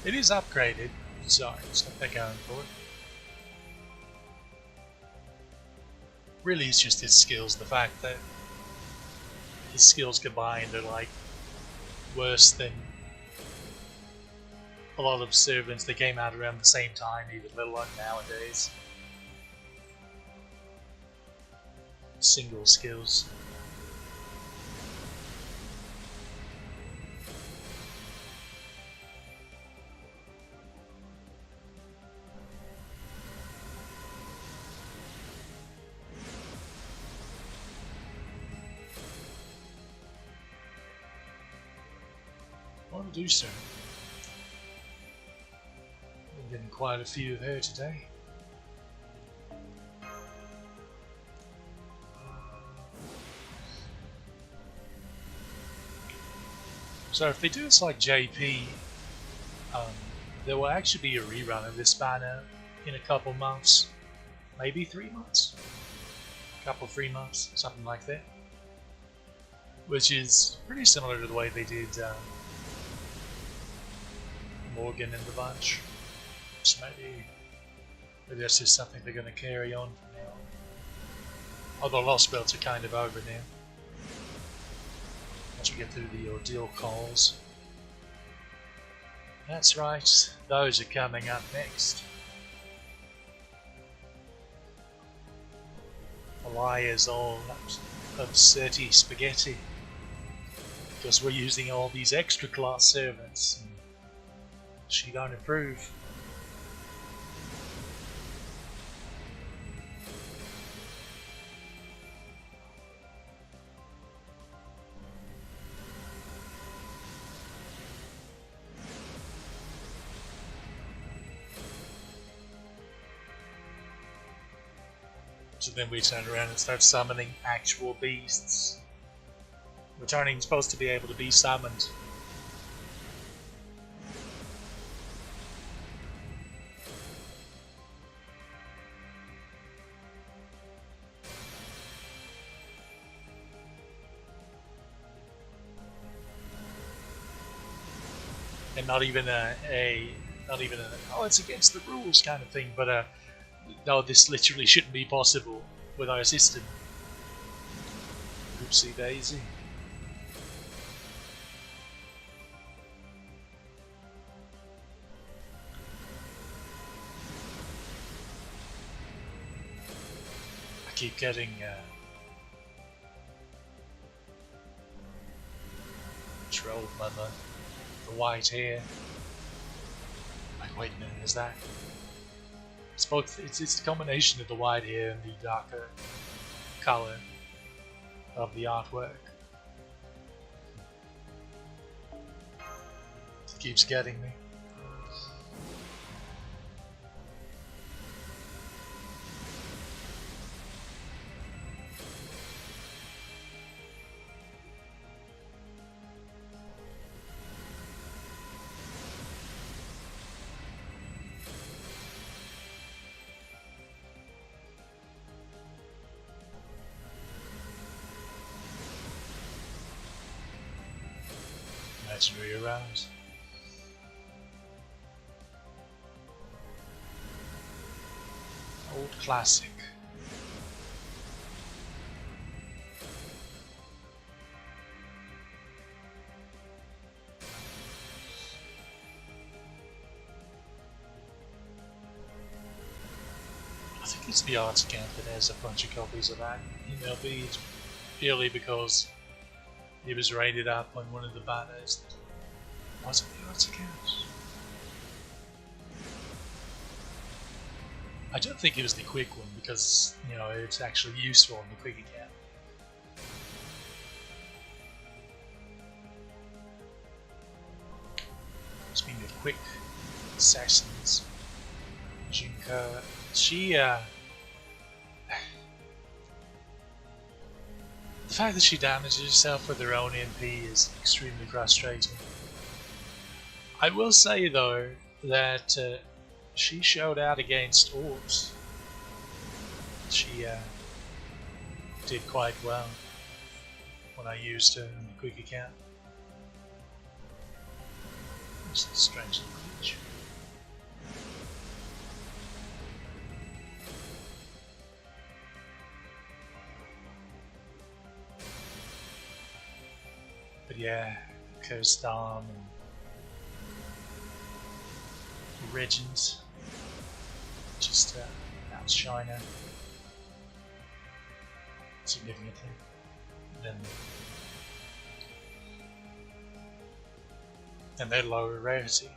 It is upgraded, so it's got that going for it. Really it's just his skills, the fact that his skills combined are like worse than a lot of servants that came out around the same time, even let alone nowadays. Single skills. I'll do so. I'm getting quite a few of her today. So if they do this like JP, there will actually be a rerun of this banner in a couple months, maybe 3 months, a couple 3 months, something like that, which is pretty similar to the way they did Morgan and the bunch. So maybe that's just something they're going to carry on from now on. Although Lost Belts are kind of over now. Once we get through the ordeal calls. That's right, those are coming up next. Elia's all upsetty spaghetti because we're using all these extra class servants. And she don't improve. So then we turn around and start summoning actual beasts. returning supposed to be able to be summoned. And not even oh, it's against the rules kind of thing, but no, this literally shouldn't be possible with our system. Oopsie daisy. I keep getting trolled by the white hair. Wait a minute, is that? It's both. It's a combination of the white hair and the darker color of the artwork. It keeps getting me. Legendary arouse. Old classic. I think it's the arts account that has a bunch of copies of that email feed, purely because it was rated up on one of the banners. Was it the arts account? I don't think it was the quick one because, you know, it's actually useful on the quick account. Speaking of quick assassins, Junka, she the fact that she damages herself with her own MP is extremely frustrating. I will say though that she showed out against orcs. She did quite well when I used her in the quick account. It's a strange little glitch. But yeah, Kirstam and Regent just outshine her significantly. And they're lower rarity.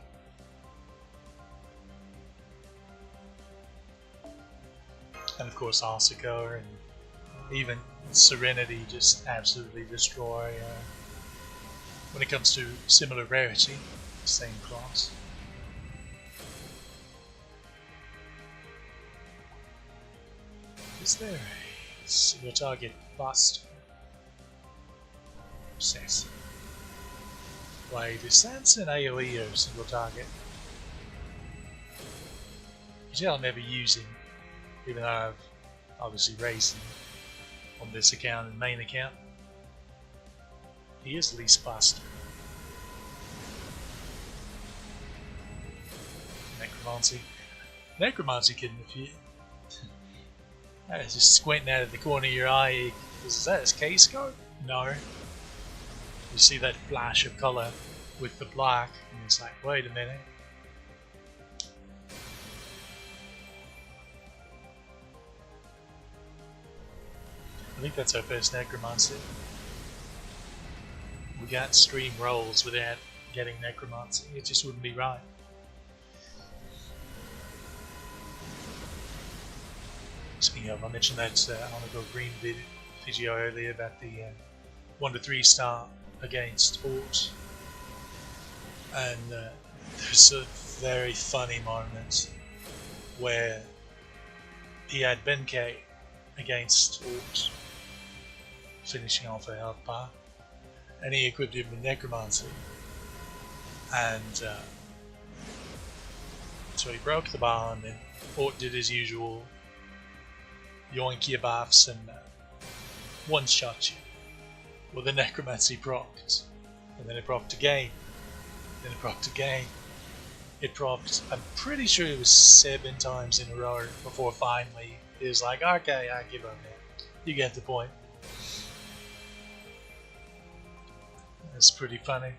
And of course Asuka and even Serenity just absolutely destroy when it comes to similar rarity, same class. Is there a single target bust? Says. Wait, is Sansa and AoE a single target? You tell I'm never using, even though I've obviously raised him on this account and main account. He is least buster. Necromancy. Necromancy can, if you just squinting out of the corner of your eye, is that his case code? No. You see that flash of colour with the black, and it's like, wait a minute. I think that's our first necromancy. We got stream rolls without getting necromancy. It just wouldn't be right. Speaking of, I mentioned that Honorable Green video earlier about the 1 to 3 star against orcs, and there's a very funny moment where he had Benkei against orcs, finishing off a health bar, and he equipped him with necromancy. And so he broke the bond, and Fort did his usual yoink your buffs and one shot you. Well, the necromancy procced, and then it procced again, then it procced again. It procced, I'm pretty sure it was 7 times in a row before finally it was like, okay, I give up now. You get the point. It's pretty funny.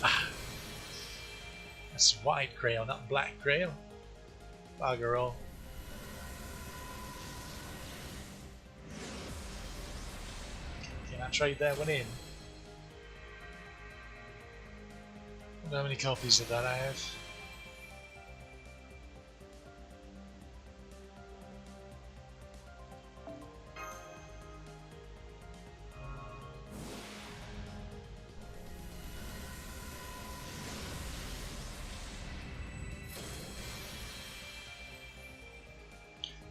Ah, that's white grail, not black grail. Bugger all. Can I trade that one in? I wonder how many copies of that I have.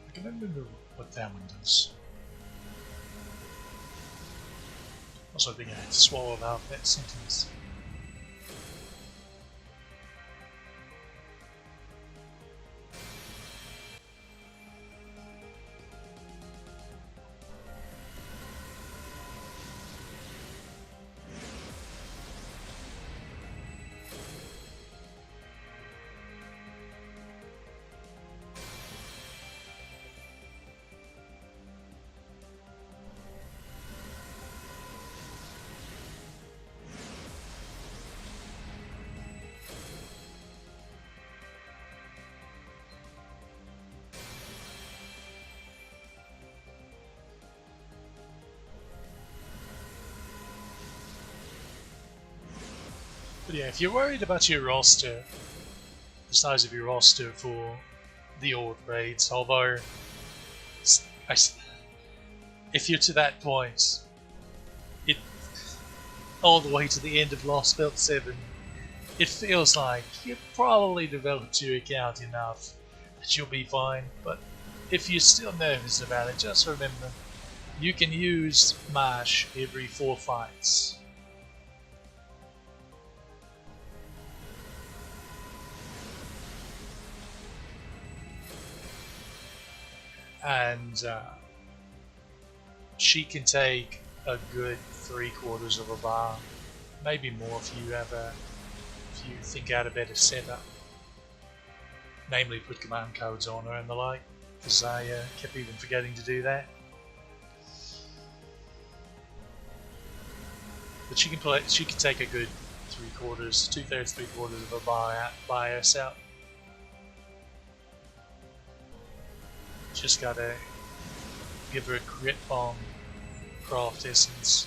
I can remember what that one does. Also, I think I had to swallow out that sentence. But yeah, if you're worried about your roster, the size of your roster for the old raids, although if you're to that point, it all the way to the end of Lost Belt 7, it feels like you've probably developed your account enough that you'll be fine. But if you're still nervous about it, just remember, you can use MASH every 4 fights. And she can take a good 3/4 of a bar, maybe more if you think out a better setup. Namely, put command codes on her and the like, because I kept even forgetting to do that. But she can take a good 3/4, 2/3, 3/4 of a bar out by herself. Just gotta give her a crit bomb, craft essence,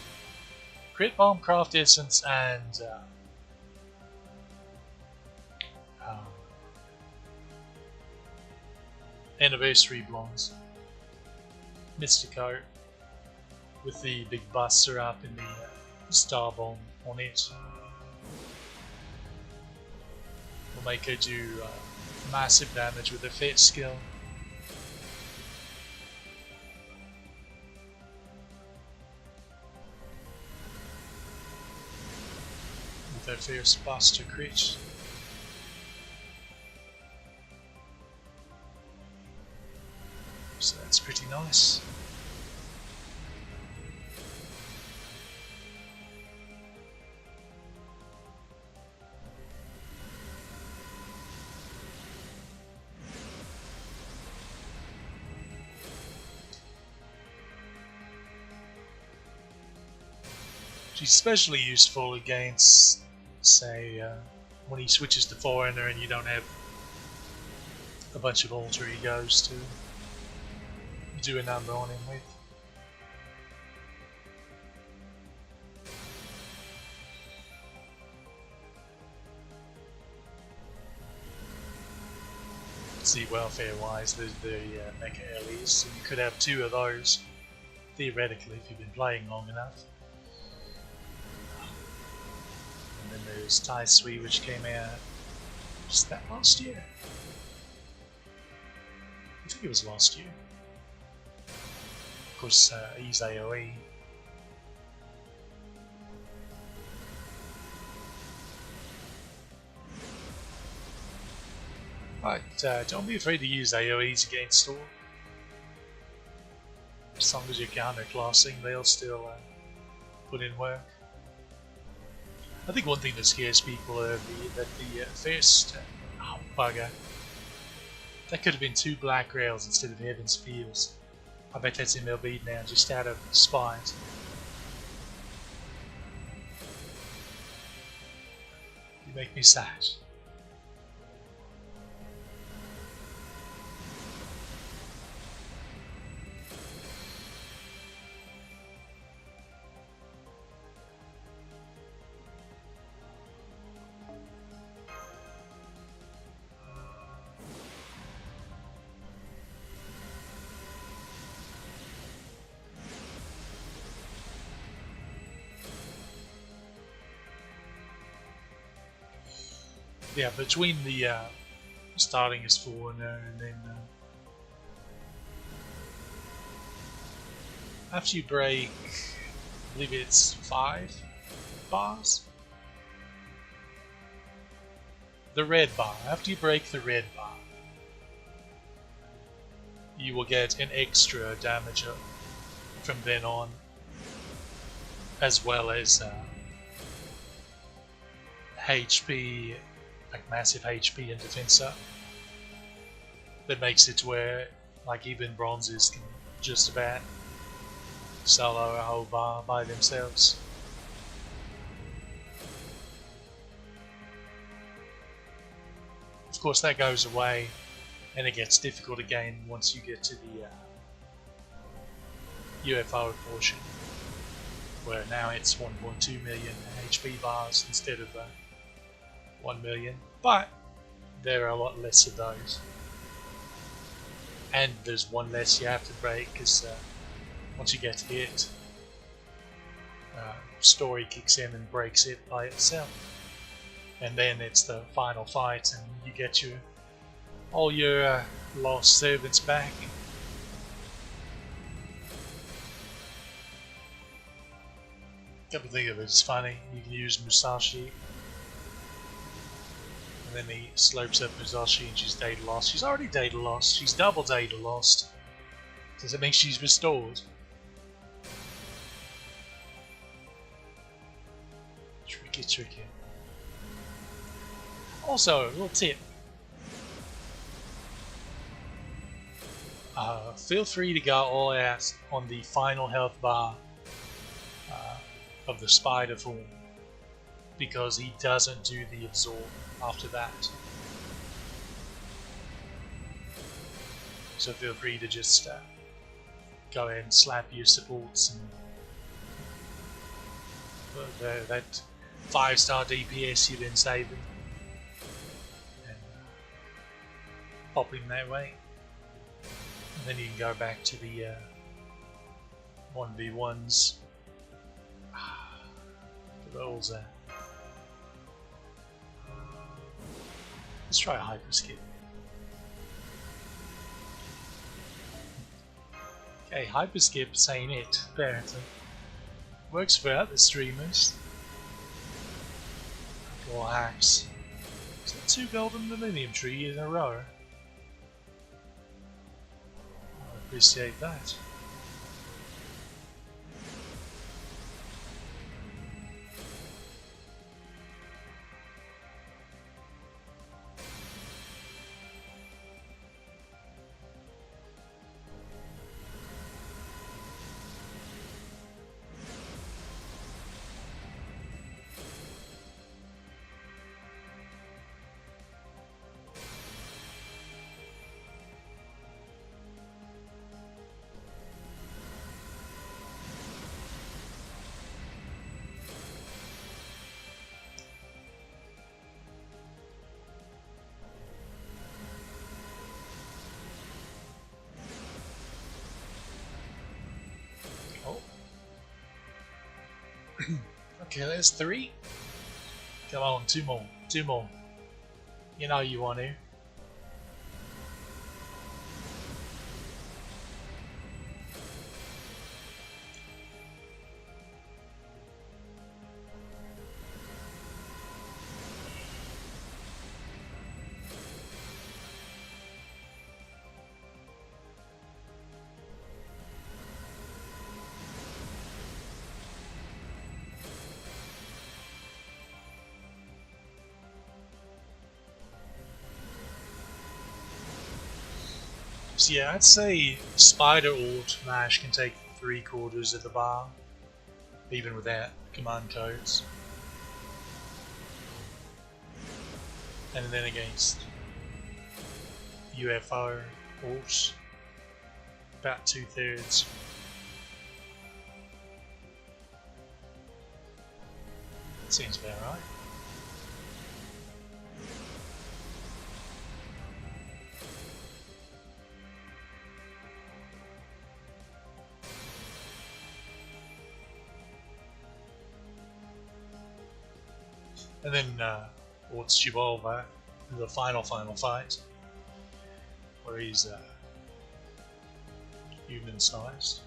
and anniversary blondes. Mystico with the big buster up in the star bomb on it will make her do massive damage with her fetch skill. Their fierce buster crit. So that's pretty nice. She's especially useful against, say, when he switches to Foreigner and you don't have a bunch of alter egos to do a number on him with. See, welfare-wise, there's the Mecha Ellies, so you could have 2 of those, theoretically, if you've been playing long enough. And then there's Tai Sui, which came out just that last year. I think it was last year. Of course, he's AoE. But don't be afraid to use AoEs against Storm. As long as you're counterclassing, they'll still put in work. I think one thing that scares people are that the first bugger, that could have been 2 black rails instead of Heaven's Fields. I bet that's MLB now, just out of spite. You make me sad. Yeah, between the starting as 4 and then after you break, I believe it's 5 bars. The red bar. After you break the red bar, you will get an extra damage up from then on, as well as HP. Like massive HP and defense up. That makes it where like even bronzes can just about solo a whole bar by themselves. Of course that goes away and it gets difficult again once you get to the UFO portion, where now it's 1.2 million HP bars instead of 1 million, but there are a lot less of those, and there's one less you have to break because once you get hit, story kicks in and breaks it by itself, and then it's the final fight and you get all your lost servants back. Come to think of it, it's funny, you can use Musashi. And then he slopes up Musashi and she's data lost. She's already data lost. She's double data lost. Does it mean she's restored? Tricky, tricky. Also, a little tip. Feel free to go all out on the final health bar of the spider form, because he doesn't do the absorb after that. So feel free to just go ahead and slap your supports and that 5-star DPS you've been saving and pop him that way. And then you can go back to the 1v1s for those let's try a hyper skip. Okay, hyper skip's ain't it, apparently. Works for other streamers. Or hacks. Is that 2 golden millennium tree in a row? I appreciate that. Okay, there's 3. Come on, 2 more. 2 more. You know you want to. So yeah, I'd say Spider Alt Mash can take 3/4 of the bar, even without command codes. And then against UFO Alt, about 2/3. Seems about right. And then Orts Chivolva, the final fight, where he's human sized.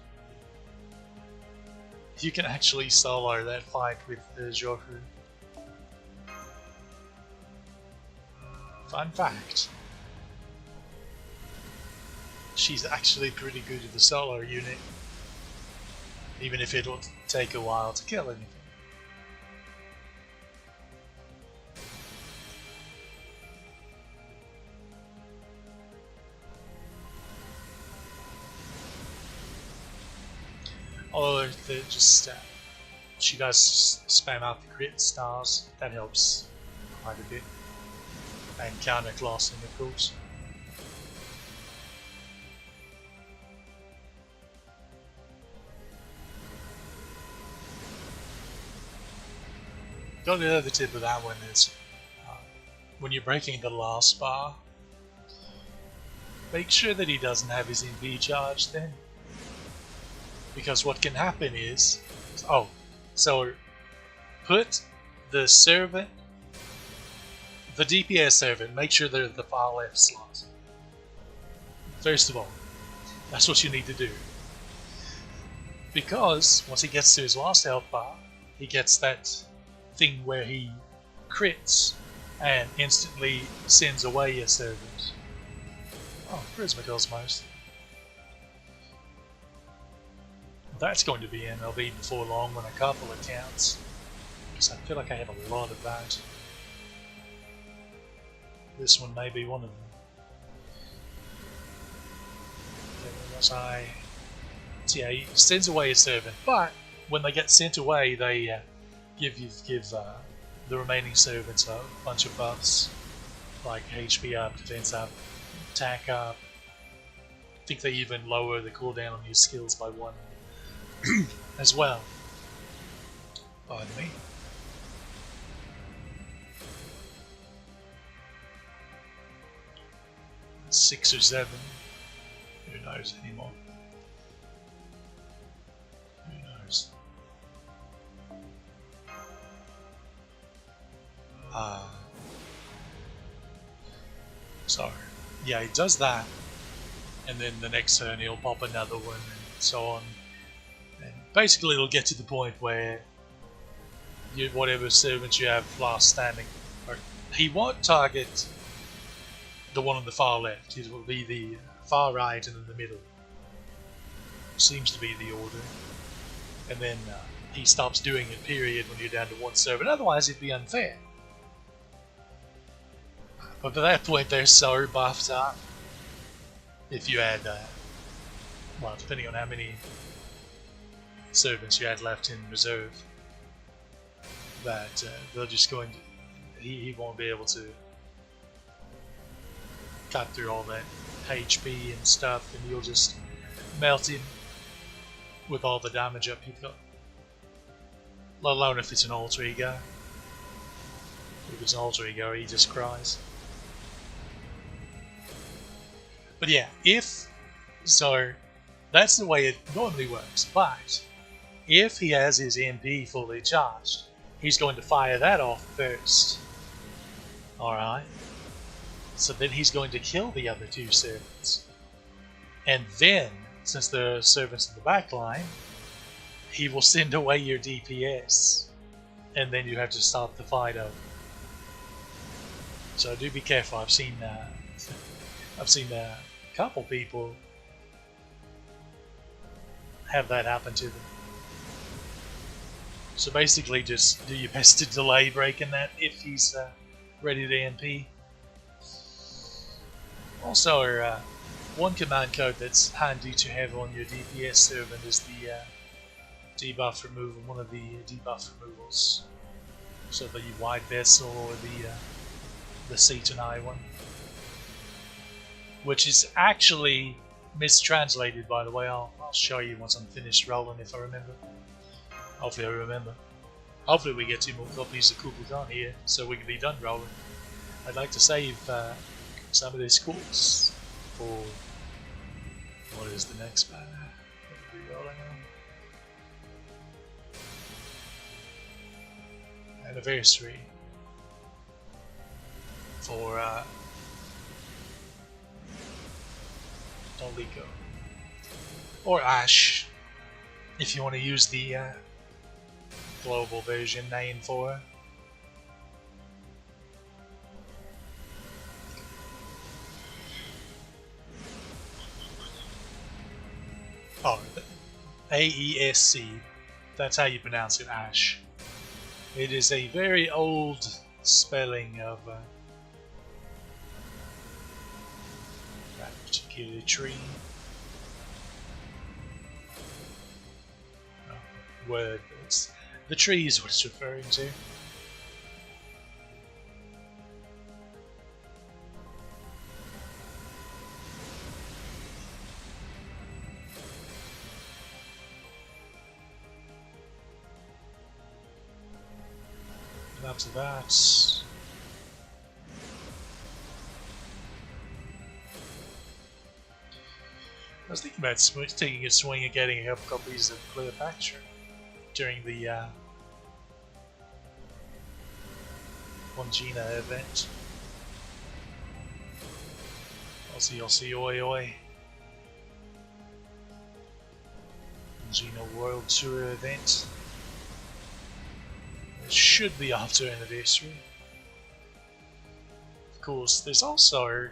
You can actually solo that fight with Joku. Fun fact. She's actually pretty good at the solo unit, even if it'll take a while to kill anything. Although she does spam out the crit stars, that helps quite a bit. And counter classing, of course. The only other tip of that one is when you're breaking the last bar, make sure that he doesn't have his MP charged then. Because what can happen is, so put the servant, the DPS servant, make sure they're the far left slot. First of all, that's what you need to do. Because once he gets to his last health bar, he gets that thing where he crits and instantly sends away a servant. Oh, Prisma Cosmos. That's going to be MLB before long on a couple of accounts, because I feel like I have a lot of that. This one may be one of them. So yeah, he sends away a servant, but when they get sent away, they give the remaining servants a bunch of buffs, like HP up, defense up, attack up. I think they even lower the cooldown on your skills by 1. As well. Pardon me. Six or 7. Who knows anymore? Who knows? So, yeah, he does that, and then the next turn he'll pop another one, and so on. And basically it'll get to the point where whatever servants you have last standing, or he won't target the one on the far left, it will be the far right and in the middle. Seems to be the order. And then he stops doing it, period, when you're down to 1 servant, otherwise it'd be unfair. But by that point they're so buffed up, if you add, well, depending on how many servants you had left in reserve, that they're just going to, he won't be able to cut through all that HP and stuff, and you'll just melt him with all the damage up you've got. Let alone if it's an alter ego. If it's an alter ego, he just cries. But yeah, so that's the way it normally works, but if he has his MP fully charged, he's going to fire that off first. Alright? So then he's going to kill the other 2 servants. And then, since the servants in the back line, he will send away your DPS. And then you have to start the fight over. So do be careful. I've seen a couple people have that happen to them. So basically just do your best to delay breaking that if he's ready to MP. Also, one command code that's handy to have on your DPS servant is the debuff removal, one of the debuff removals. So the wide vessel or the seat and eye one, which is actually mistranslated, by the way. I'll show you once I'm finished rolling if I remember. Hopefully I remember. Hopefully we get 2 more copies of Kukulcan here so we can be done rolling. I'd like to save some of these scores for what is the next banner that we'll be rolling on. Anniversary for Dolico or Ash if you want to use the global version name for her. Oh, AESC, that's how you pronounce it, Ash. It is a very old spelling of that particular tree. Word, it's the tree is what it's referring to. And after that, I was thinking about taking a swing at getting a couple copies of Cleopatra during the Longina event. Aussie oi oi. Longina World Tour event. It should be after anniversary. Of course, there's also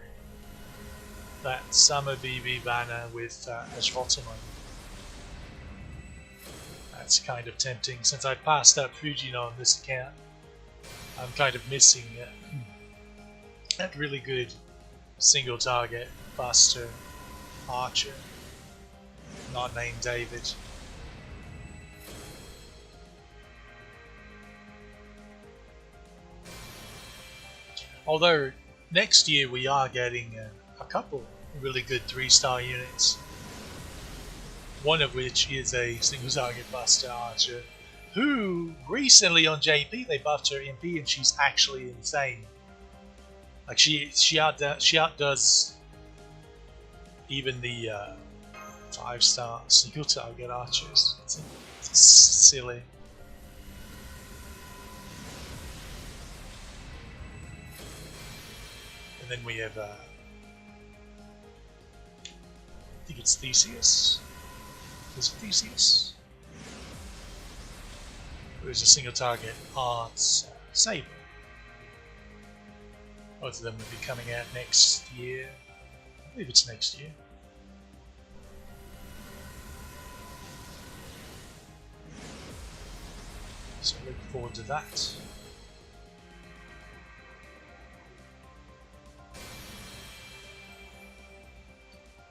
that summer BB banner with Ashvotamon. That's kind of tempting. Since I passed up Fujino on this account, I'm kind of missing that really good single target Buster Archer, not named David. Although next year we are getting a couple really good 3-star units. One of which is a single target Buster Archer, who recently on JP they buffed her MP and she's actually insane. Like she outdoes even the 5-star single target archers. It's silly. And then we have I think it's Theseus. Is it Theseus? Who's a single target Arts Saber. Both of them will be coming out next year. I believe it's next year. So look forward to that.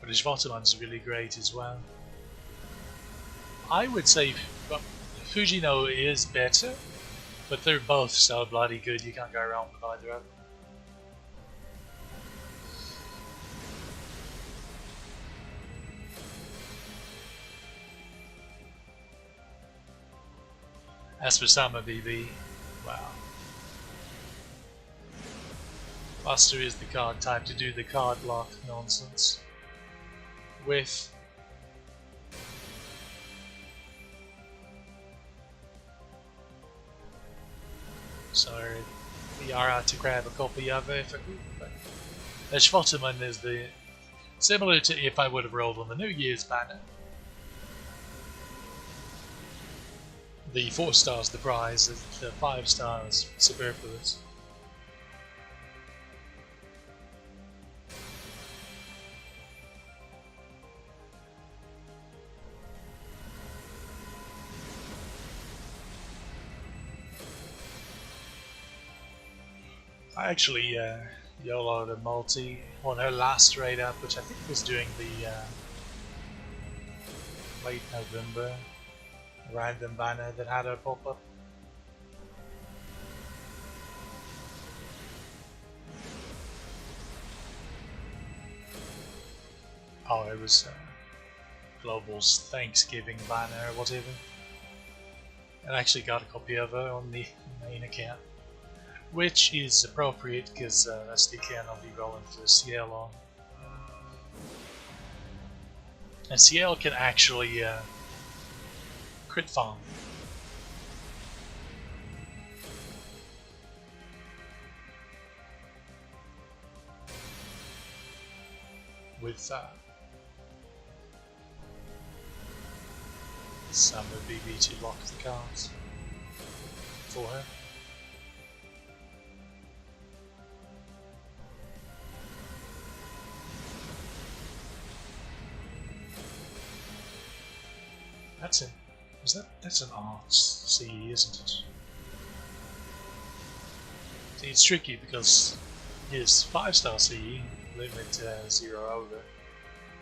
But Ishvotamon's really great as well. I would say Fujino is better, but they're both so bloody good you can't go wrong with either of them. As for Summer BB, wow. Buster is the card type to do the card block nonsense with. So we are out to grab a copy of it. But Ishvotamon is the similar to if I would have rolled on the New Year's banner. The 4 stars the prize, the 5 stars superfluous. I actually YOLO the multi on her last raid up, which I think was doing the late November random banner that had her pop up. Oh, it was Global's Thanksgiving banner or whatever. I actually got a copy of her on the main account, which is appropriate because that's the account I'll be rolling for CL on. And CL can actually crit farm. With some of BB to lock the cards for her. That's it. That's an art CE, isn't it? See, it's tricky because his 5-star CE limit 0 over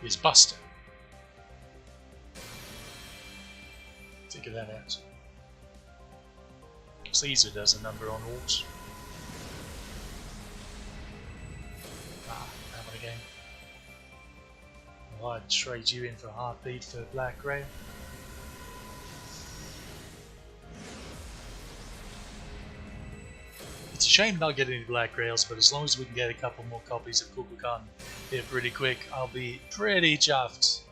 is Buster. Figure that out. Caesar does a number on Alt. Having a game. Well, I'd trade you in for a heartbeat for Black Ray. It's a shame not getting any Black Rails, but as long as we can get a couple more copies of Kukulcan here pretty quick, I'll be pretty chuffed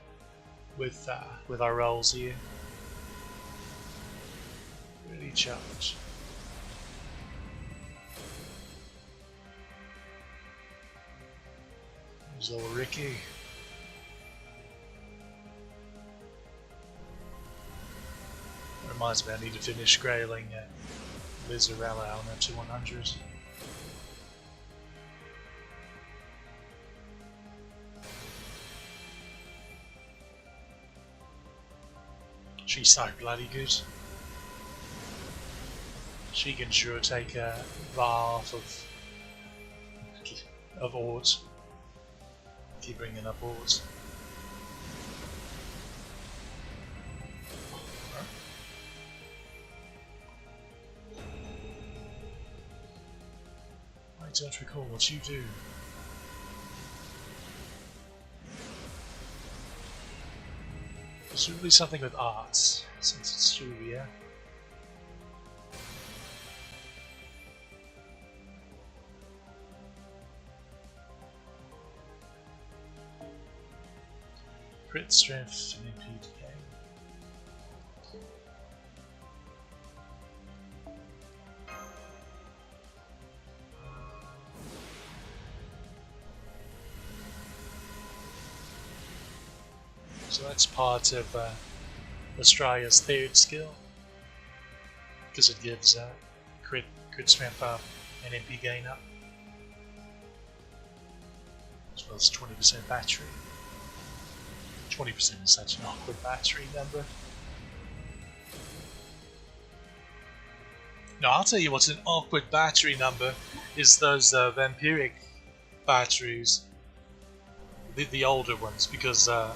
with our rolls here. Pretty chuffed. There's old Ricky. Reminds me I need to finish grailing Lizarella on that 200. She's so bloody good. She can sure take a bath of odds. Keep bringing up odds. I don't recall what you do. Presumably something with arts, since it's Julia. Crit strength and MP decay. So that's part of Australia's third skill, because it gives crit strength up and MP gain up, as well as 20% battery. 20% is such an awkward battery number. No, I'll tell you what's an awkward battery number is those vampiric batteries, the older ones, because I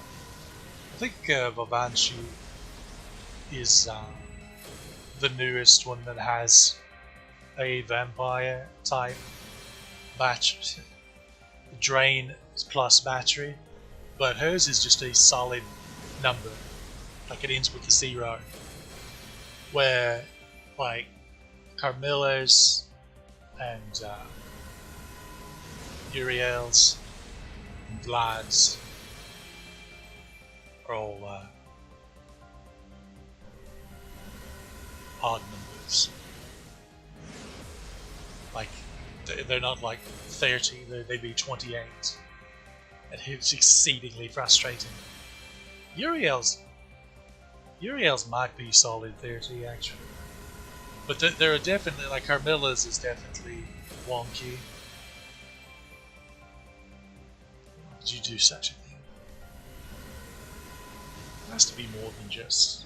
think Vavanshi is the newest one that has a vampire type battery, drain plus battery, but hers is just a solid number, like it ends with a 0, where like Carmilla's and Uriel's and Vlad's are all odd numbers. Like they're not like 30; they'd be 28, and it's exceedingly frustrating. Uriel's might be solid 30 actually, but there are definitely, like Carmilla's is definitely wonky. Why did you do such a thing? It has to be more than just.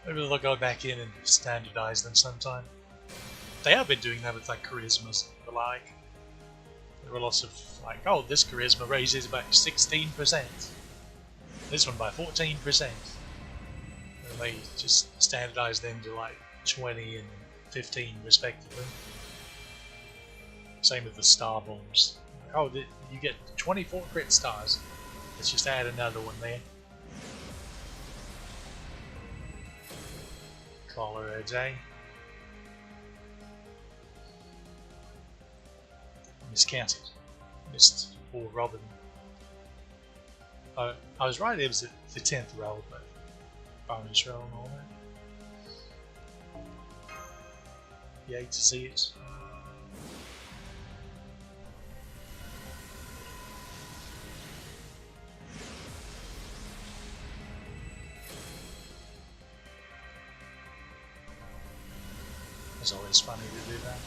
Maybe they'll go back in and standardize them sometime. They have been doing that with like charismas and the like. There were lots of like, oh, this charisma raises by 16%. This one by 14%. And they just standardize them to like 20 and 15 respectively. Same with the star bombs. Oh, you get 24 crit stars. Let's just add another one there. Call her a day. Miscounted. Missed poor Robin. I was right, it was the 10th roll, but bonus roll and all that. You hate to see it. It's always funny to do that.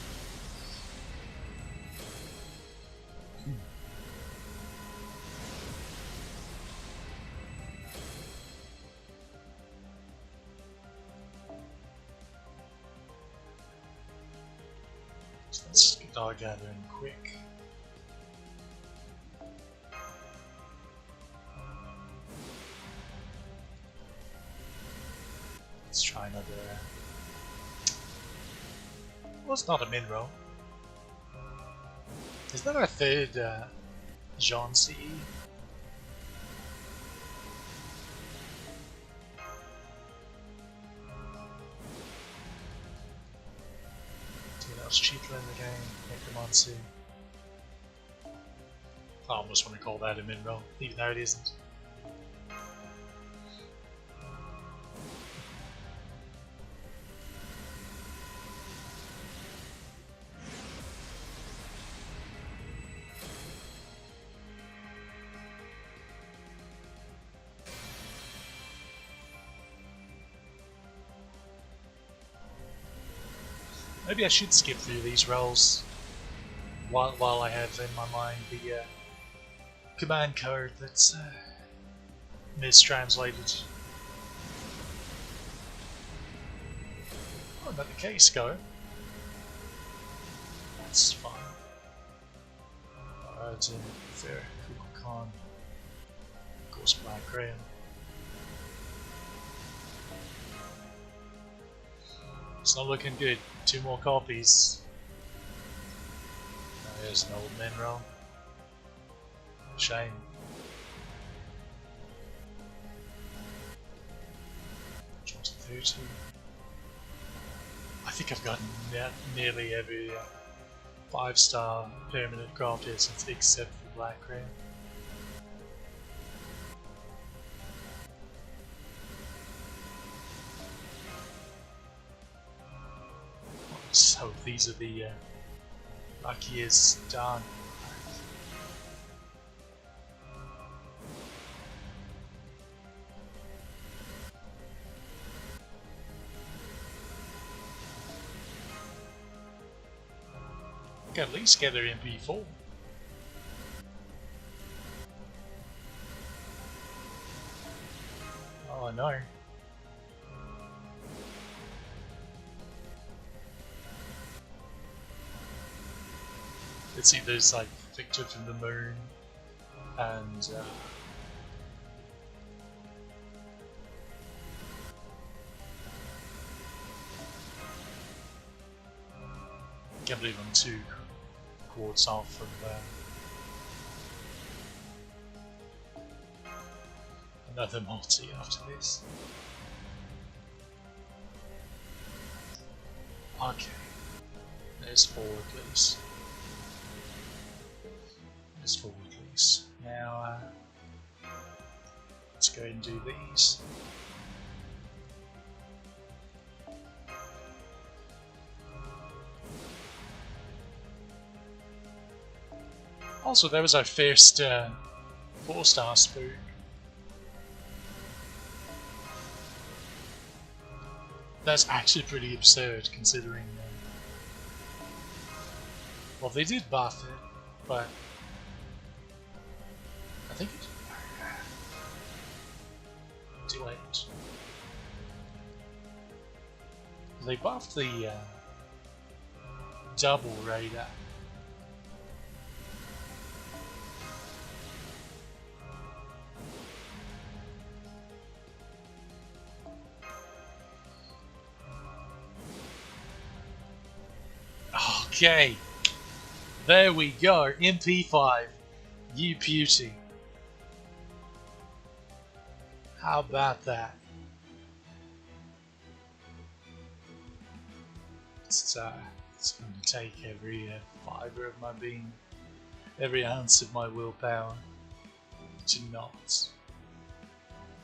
So let's get our gathering quick. Let's try another. Well, it's not a min roll. Is that our third Jean CE? See what else cheaper in the game? Necromancy. I almost want to call that a min roll, even though it isn't. Maybe I should skip through these rolls while I have in my mind the command code that's mistranslated. Oh, let the case go. That's fine. It's in fair Kukulcan. Of course, Black Graham. It's not looking good. 2 more copies. Oh, there's an old men roll. Shame. What's 30? I think I've gotten nearly every 5-star permanent craft here since except for Black Graham. So these are the luckiest done. I can at least get her in P4. Oh, I know. Let's see, there's like Victor from the Moon and I can't believe I'm 2 quartz off of another multi after this. Okay, there's 4 at least. There's 4 at least. Now let's go and do these. Also, that was our first 4-star spook. That's actually pretty absurd considering. Well, they did buff it, but I think it's too late. double radar. Okay, there we go. MP5, you beauty. How about that? It's going to take every fibre of my being, every ounce of my willpower to not.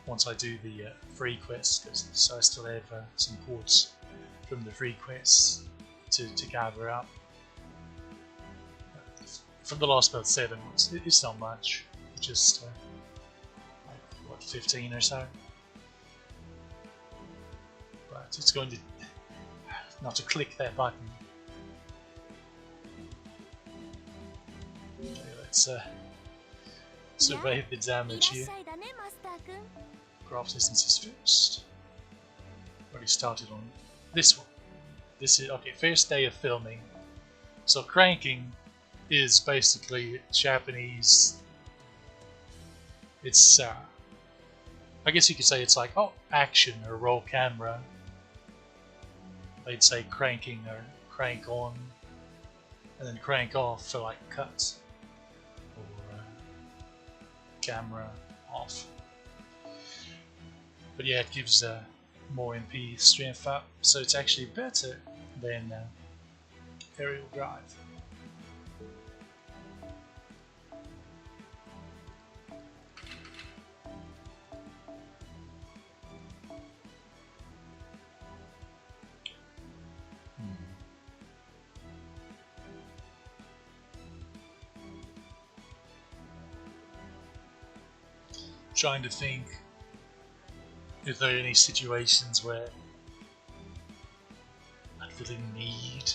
Once I do the free quests, because I still have some ports from the free quests to gather up. From the last build 7, it's not much, just like, what, 15 or so. But it's going to, not to click that button. Okay, let's survey the damage here. Craft instances first. Already started on this one. This is okay. First day of filming. So cranking is basically Japanese. It's I guess you could say it's like action or roll camera. They'd say cranking or crank on, and then crank off for like cuts or camera off. But yeah, it gives more MP strength up, so it's actually better than aerial drive. Trying to think if there are any situations where I'd really need,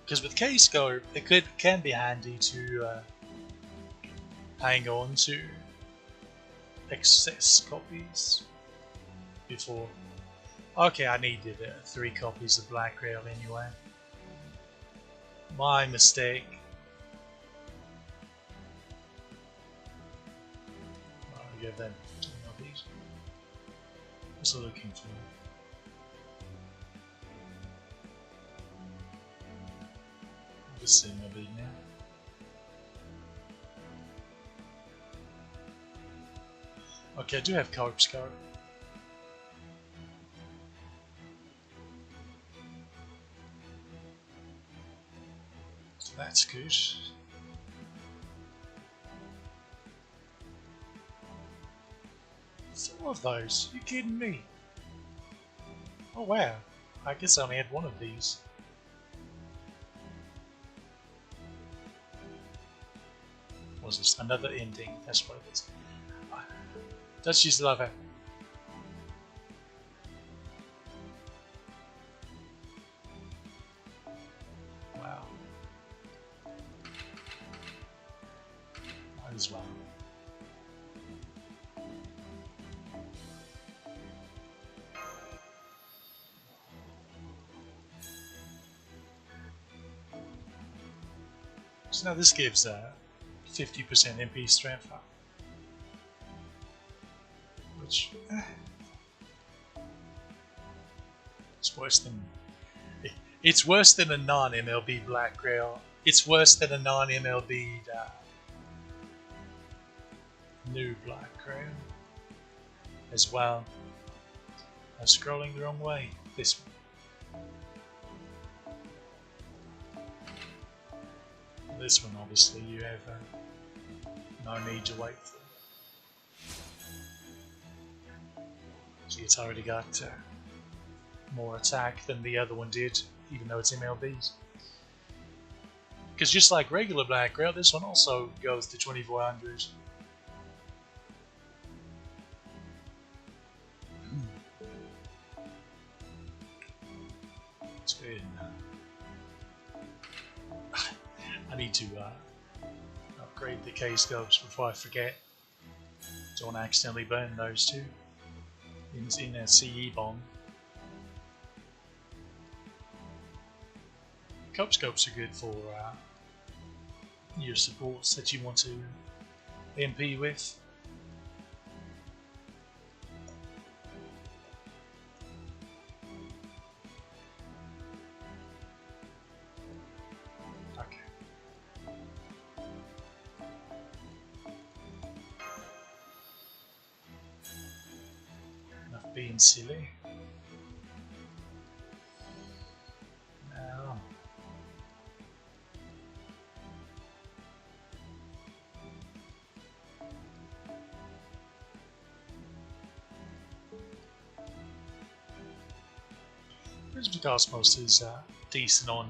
because with K-Scope it can be handy to hang on to excess copies before. Okay, I needed 3 copies of Black Rail anyway. My mistake. I'll give them these. What's I looking for? This thing I'll be now. Okay, I do have Corpse Card. So that's good. Four of those? You kidding me? Oh wow, I guess I only had one of these. What was this? Another ending, that's what it is. Let's use the lever. Wow. Might as well. So now this gives 50% MP strength up. Which it's worse than a non-MLB Black Rail. It's worse than a non-MLB new Black Rail as well. I'm scrolling the wrong way. This one. This one, obviously, you have no need to wait for. See, it's already got more attack than the other one did, even though it's MLBs. Because just like regular Black Rail, this one also goes to 2400. It's good. I need to upgrade the K-scopes before I forget. Don't accidentally burn those two in a CE bomb. Cope scopes are good for your supports that you want to MP with. Okay. Enough being silly. Now, Prism Cosmos is decent on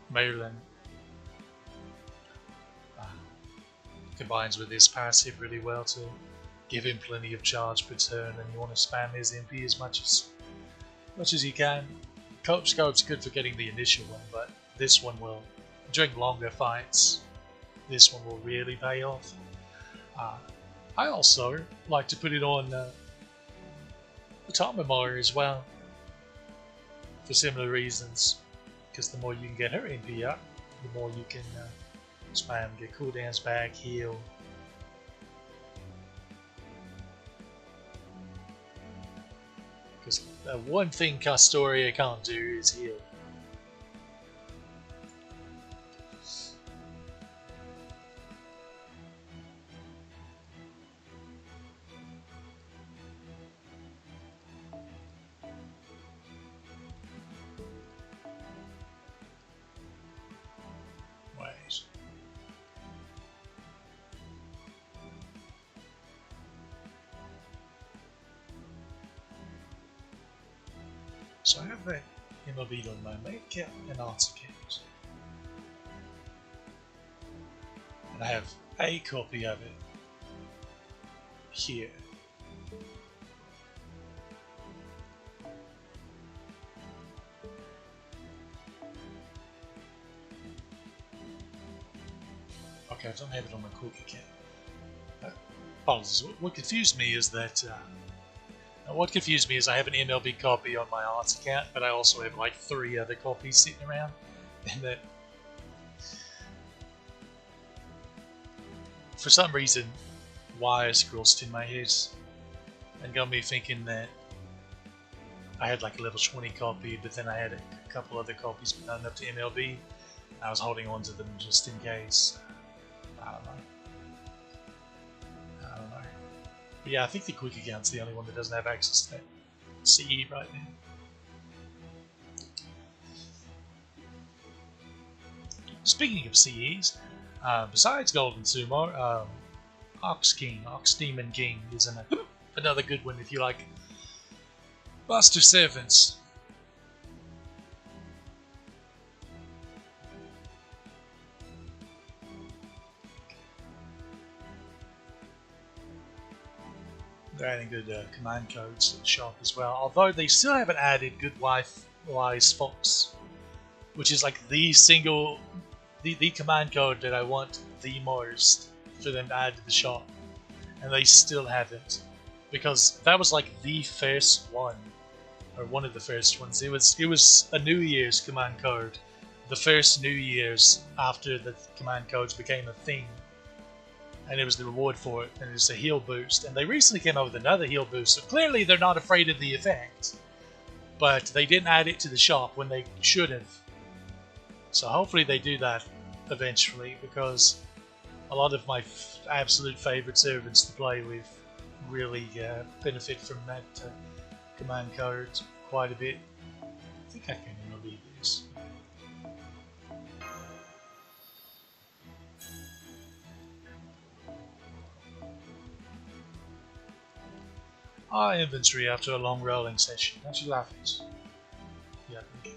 Maryland. Combines with his passive really well to give him plenty of charge per turn, and you want to spam his MP as much as you can. Cope Scope's good for getting the initial one, but this one will, during longer fights, this one will really pay off. I also like to put it on the Tamamara as well, for similar reasons, because the more you can get her MP up, the more you can spam, get cooldowns back, heal. Because one thing Castoria can't do is heal. Wait. So I have that MLB on my make kit and answer kit. And I have a copy of it here. Okay, I don't have it on my Kukulcan. Apologies. What confused me is that I have an MLB copy on my arts account, but I also have like 3 other copies sitting around, and that for some reason wires crossed in my head and got me thinking that I had like a level 20 copy, but then I had a couple other copies but not enough to MLB. I was holding on to them just in case. I don't know. But yeah, I think the Quick Account's the only one that doesn't have access to that CE right now. Speaking of CEs, besides Golden Sumo, Ox Demon King is another good one if you like Buster Servants. They're adding good command codes to the shop as well, although they still haven't added Good Wise Fox, which is like the command code that I want the most for them to add to the shop, and they still haven't, because that was like the first one, or one of the first ones. It was a New Year's command code, the first New Year's after the command codes became a thing. And it was the reward for it, and it was a heal boost. And they recently came out with another heal boost, so clearly they're not afraid of the effect. But they didn't add it to the shop when they should have. So hopefully they do that eventually, because a lot of my absolute favorite servants to play with really benefit from that command code quite a bit. I think I can remove this. Our inventory after a long rolling session. Don't you love it? Yeah, okay.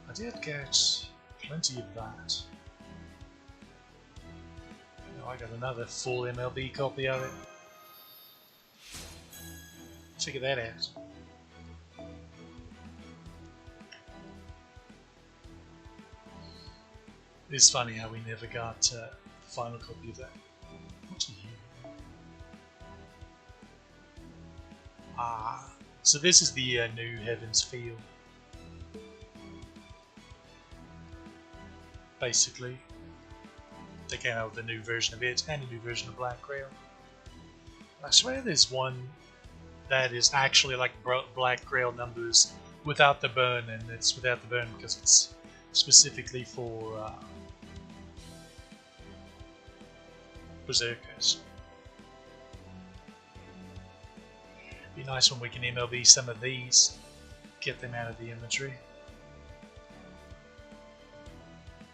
I did get plenty of that. Now I got another full MLB copy of it. Check that out. It's funny how we never got the final copy of that. What are you? So this is the new Heavens Field. Basically, they came out with a new version of it and a new version of Black Grail. I swear there's one that is actually like Black Grail numbers without the burn, and it's without the burn because it's specifically for Berserkers. Be nice when we can MLB some of these, get them out of the inventory.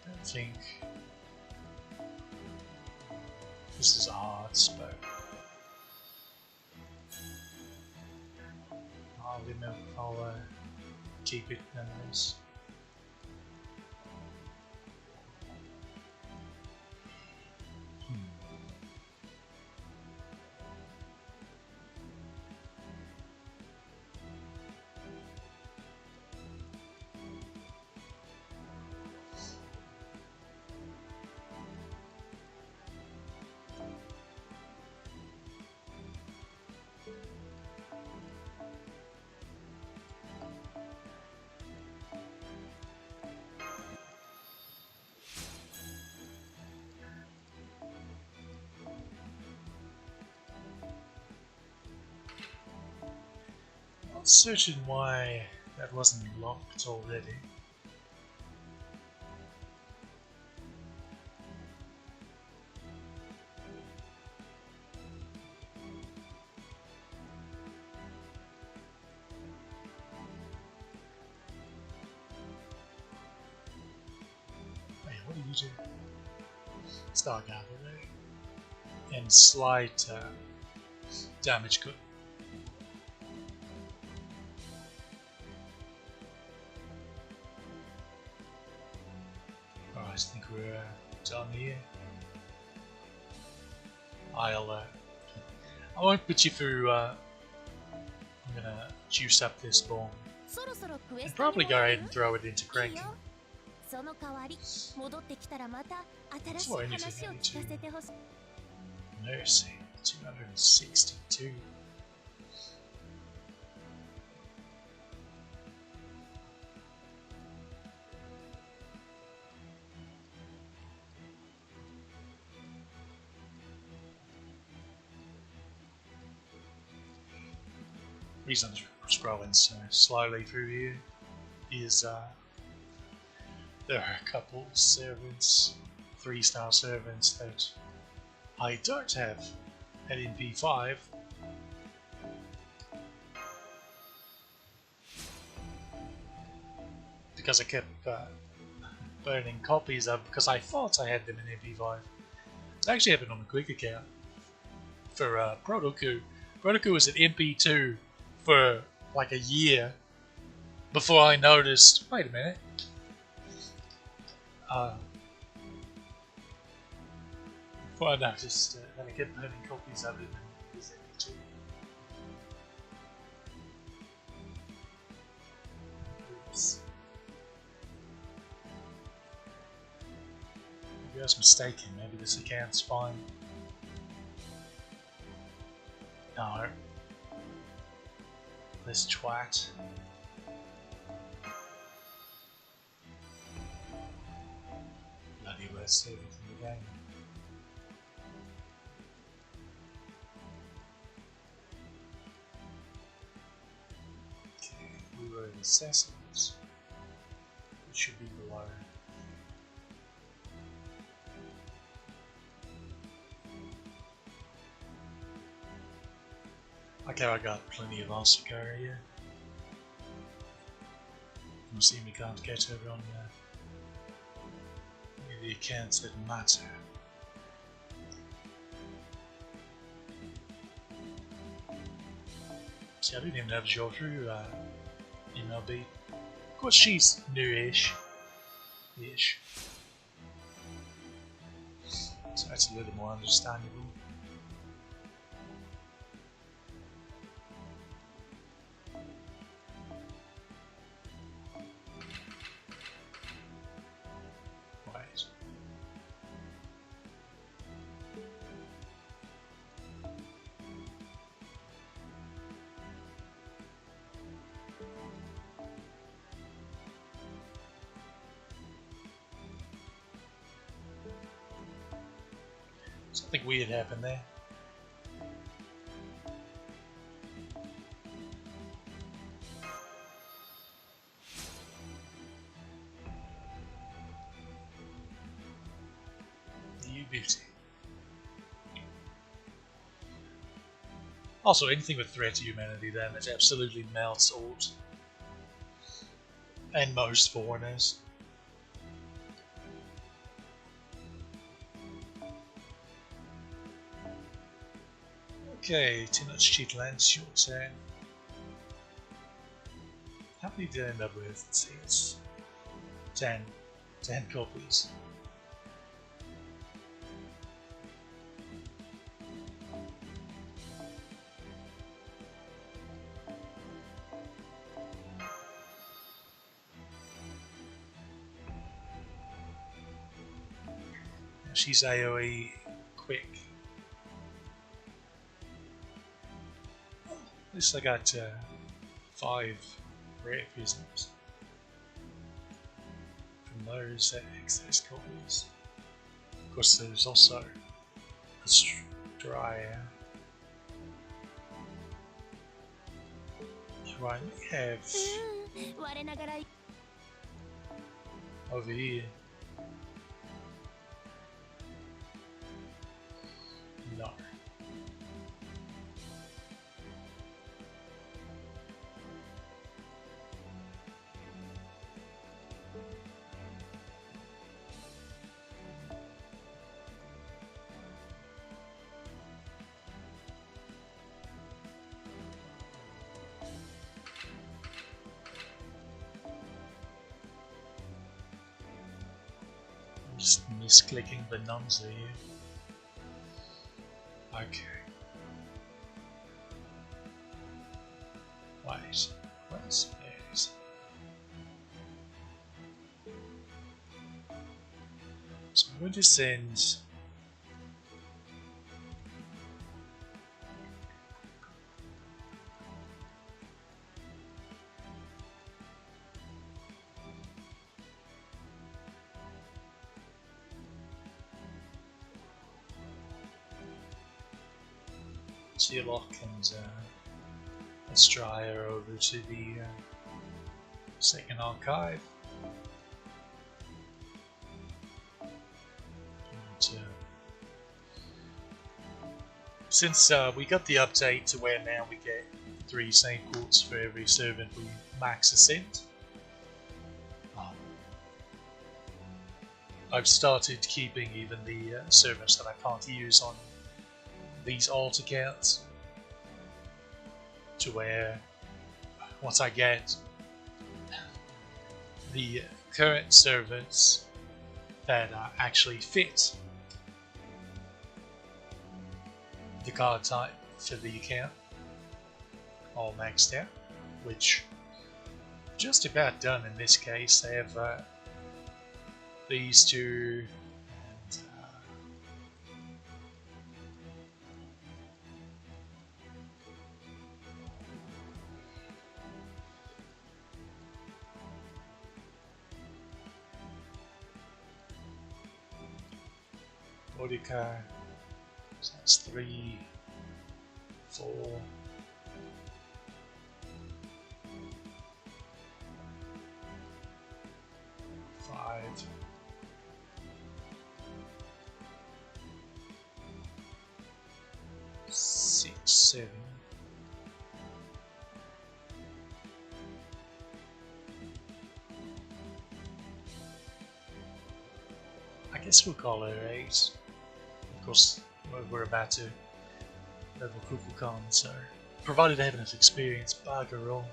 I think this is a hard spot. I'll keep it nonetheless. Not certain why that wasn't locked already. Wait, what do you do? Star Gather there. And slight damage cut. I think we're done here. I won't put you through. I'm gonna juice up this bomb and probably go ahead and throw it into Cranking. For anything, I need to Mercy 262. Reason I'm scrolling so slowly through here is there are a couple servants, 3-star servants that I don't have at MP5. Because I kept burning copies of because I thought I had them in MP5. It actually happened on a quick account for Protoku. Protoku was at MP2 for like a year before I noticed, wait a minute, before I noticed that I kept burning copies of it and it was MP2. Oops. Maybe I was mistaken, maybe this account's fine. No. This twat. Bloody worst servant in the game. Okay, we were in assassins. It should be below. Okay, I got plenty of Oscar here. You see, we can't get over on the accounts that matter. See, I didn't even have Joe through MLB. Of course, she's new-ish. So that's a little more understandable. Something weird happened there. You beauty. Also, anything with threat to humanity damage absolutely melts old. And most foreigners. Okay, Tenochtitlan, lands your turn. How many did I end up with? Let's see, it's 10. 10 copies. She's AoE quick. At least I got 5 rare prisms from those excess copies. Of course, there's also a Stryer who I may have over here. No. I'm just misclicking the nuns here. Okay. Wait, where's space? So I'm going to send Geolock and Stryer over to the second archive. And, since we got the update to where now we get 3 Saint Quartz for every servant we max ascent, I've started keeping even the servants that I can't use on these alt accounts, to where once I get the current servants that actually fit the card type for the account all maxed out, which just about done in this case. I have these two and Mordecai, so that's 3, 4, 5, 6, 7. I guess we'll call her 8. Of course, we're about to level Kukulcan, so provided I have enough experience, bugger all.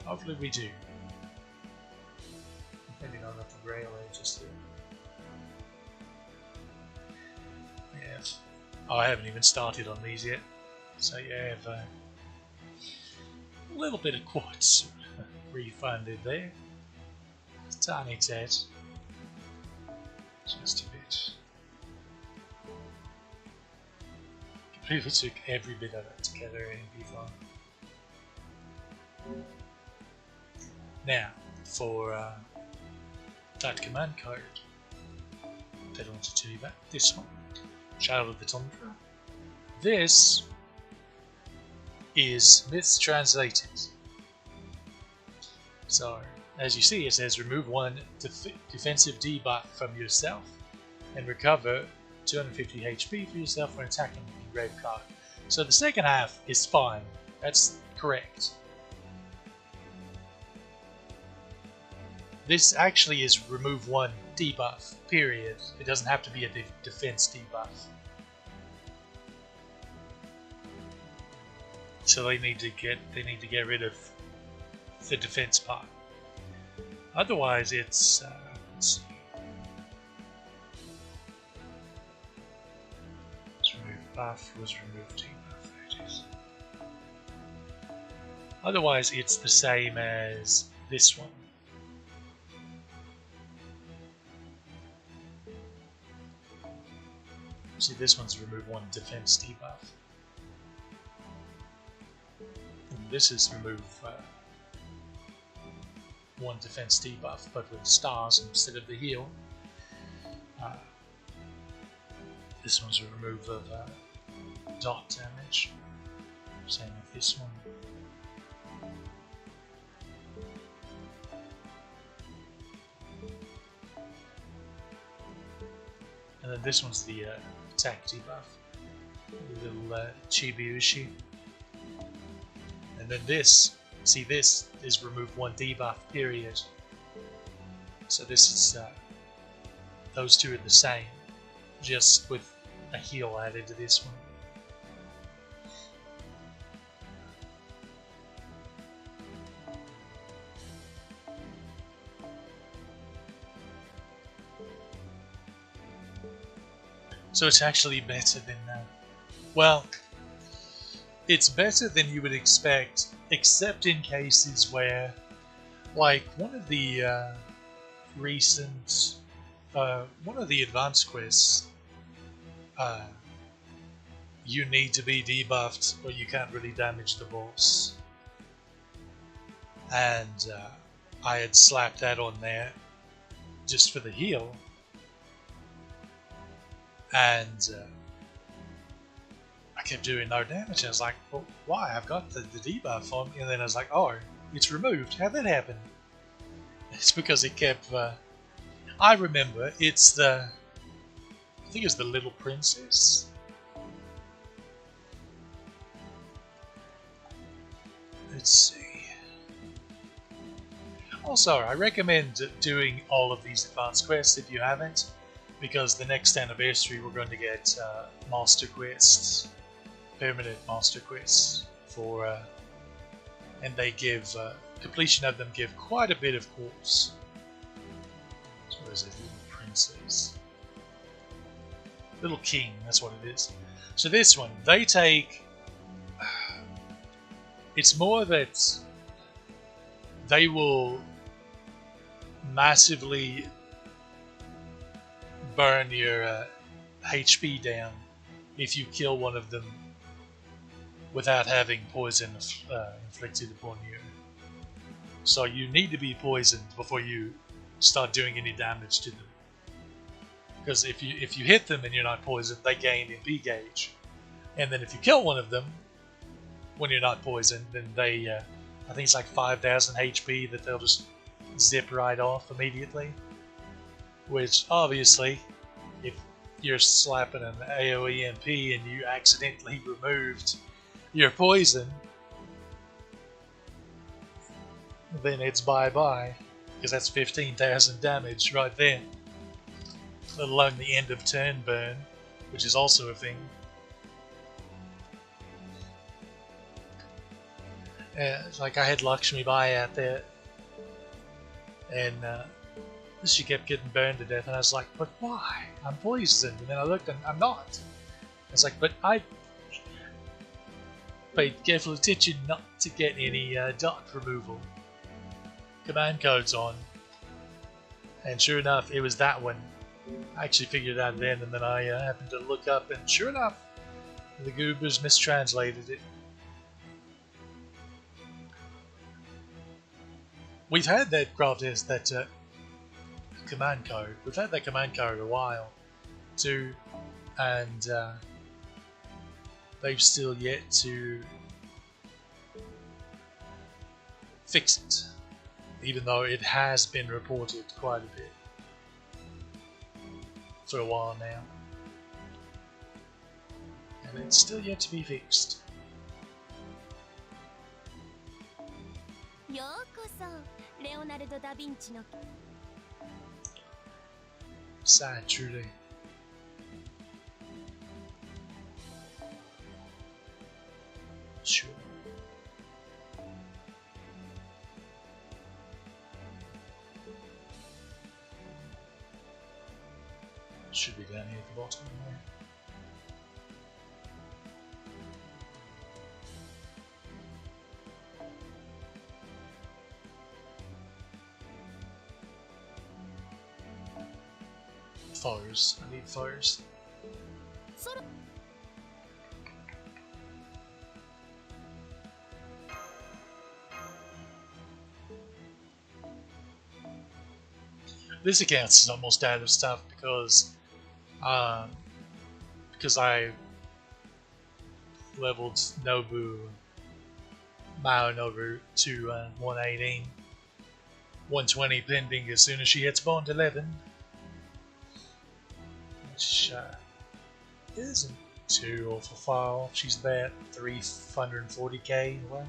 Hopefully we do. Depending on what the railway just did. Yeah. Oh, I haven't even started on these yet. So yeah, I have a little bit of quartz refunded there. Tiny tad. Just a bit. People took every bit of it together in B5. Now, for that command code, I don't want to tell you about this one. Shadow of the Tundra. This is Myths Translated. So, as you see, it says remove one defensive debuff from yourself and recover 250 HP for yourself when attacking the engraved card. So the second half is fine. That's correct. This actually is remove one debuff, period. It doesn't have to be a defense debuff. So they need to get rid of the defense part. Otherwise, it's let's see. Let's remove buff. Was remove debuff. There it is. Otherwise, it's the same as this one. See, this one's remove one defense debuff. And this is remove one defense debuff, but with stars instead of the heal. This one's a remove of dot damage. Same with this one. And then this one's the attack debuff. The little Chibi-Ushi. And then this, see, this is remove one debuff, period. So this is, those two are the same, just with a heal added to this one. So it's actually better than well, it's better than you would expect, except in cases where, like, one of the recent, one of the advanced quests, you need to be debuffed or you can't really damage the boss. And I had slapped that on there just for the heal. And I kept doing no damage. I was like, well, why? I've got the debuff on. And then I was like, oh, it's removed. How'd that happen? It's because it kept... I remember, it's the... I think it's the Little Princess. Let's see. Also, I recommend doing all of these advanced quests if you haven't, because the next anniversary we're going to get master quests, permanent master quests for, and they give completion of them give quite a bit of course. So what is it, Little Princess, Little King? That's what it is. So this one, they take. It's more that they will massively burn your HP down if you kill one of them without having poison inflicted upon you. So you need to be poisoned before you start doing any damage to them. Because if you hit them and you're not poisoned, they gain MP gauge. And then if you kill one of them when you're not poisoned, then they, I think it's like 5,000 HP that they'll just zip right off immediately. Which, obviously, if you're slapping an AoE MP and you accidentally removed your poison, then it's bye-bye, because that's 15,000 damage right there. Let alone the end of turn burn, which is also a thing. Like I had Lakshmi Bai out there, and she kept getting burned to death, and I was like, but why? I'm poisoned. And then I looked and I'm not. I was like, but I paid careful attention not to get any dot removal command codes on. And sure enough, it was that one. I actually figured it out then, and then I happened to look up, and sure enough, The goobers mistranslated it. We've had that command code. We've had that command code a while too, and they've still yet to fix it, even though it has been reported quite a bit for a while now, and it's still yet to be fixed. Sad, truly. Sure. Should be down here at the bottom there. Fires. I need fires. This account is almost out of stuff because I leveled Nobu Mao Nobu to 118, 120 pending as soon as she hits Bond 11, which isn't too awful far off. She's about 340k away.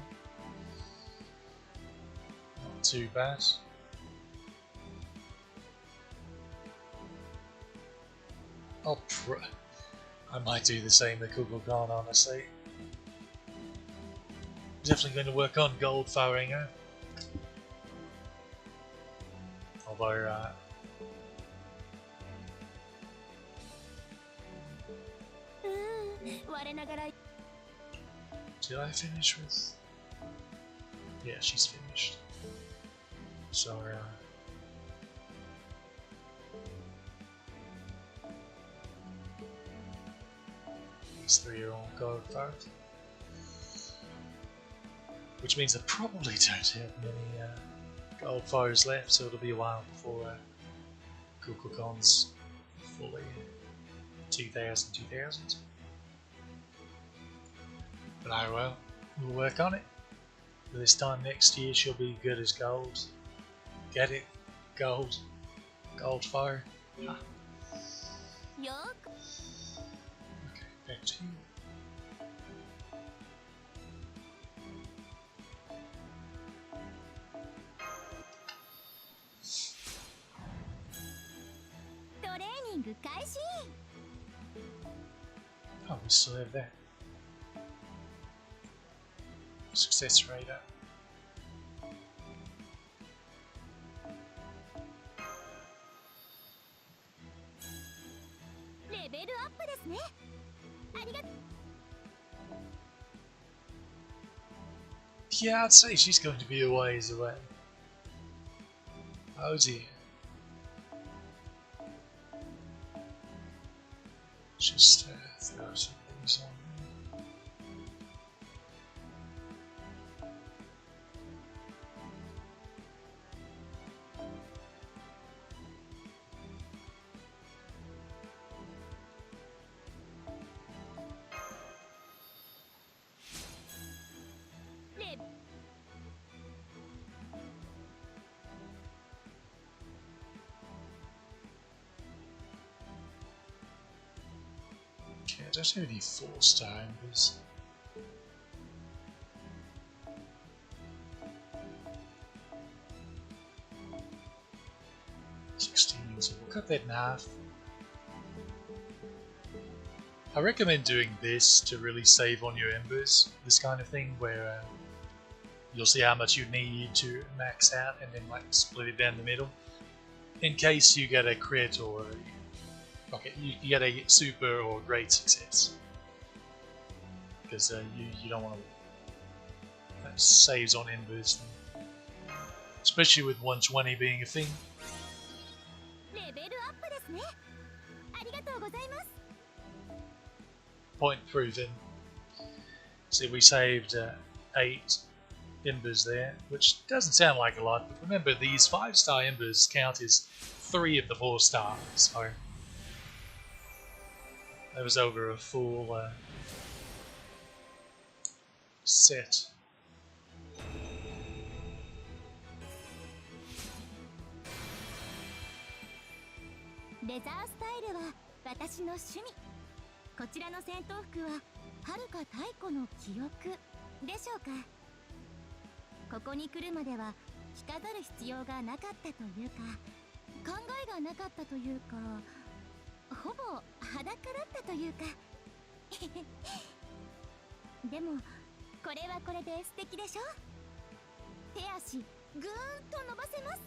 Not too bad. I might do the same with Kukulcan, honestly. Definitely going to work on gold firing her. Although, did I finish with? Yeah, she's finished. So, these three are all gold fired. Which means I probably don't have many gold fires left, so it'll be a while before Kukulcan's fully 2000. But I will. We'll work on it. This time next year she'll be good as gold. Get it? Gold. Gold fire. Ah. Okay, back to you. Oh, we still have that. Success rate up. Yeah, I'd say she's going to be a ways away. Oh dear. Just throw some things on. Okay, I don't have any 4-star embers. So we'll cut that in half. I recommend doing this to really save on your embers, this kind of thing, where you'll see how much you need to max out and then like split it down the middle. In case you get a crit or you get a super or great success. Because you don't want to... That saves on embers. Especially with 120 being a thing. point proven. See, we saved 8 embers there, which doesn't sound like a lot, but remember these 5-star embers count as 3 of the 4 stars, so that was over a full set.レザースタイルは私の趣味。こちらの戦闘服は遥か太古の記憶でしょうか。ここに来るまでは着飾る必要がなかったというか、考えがなかったというか、ほぼ裸だったというかでもこれはこれで素敵でしょ。手足ぐーんと伸ばせます。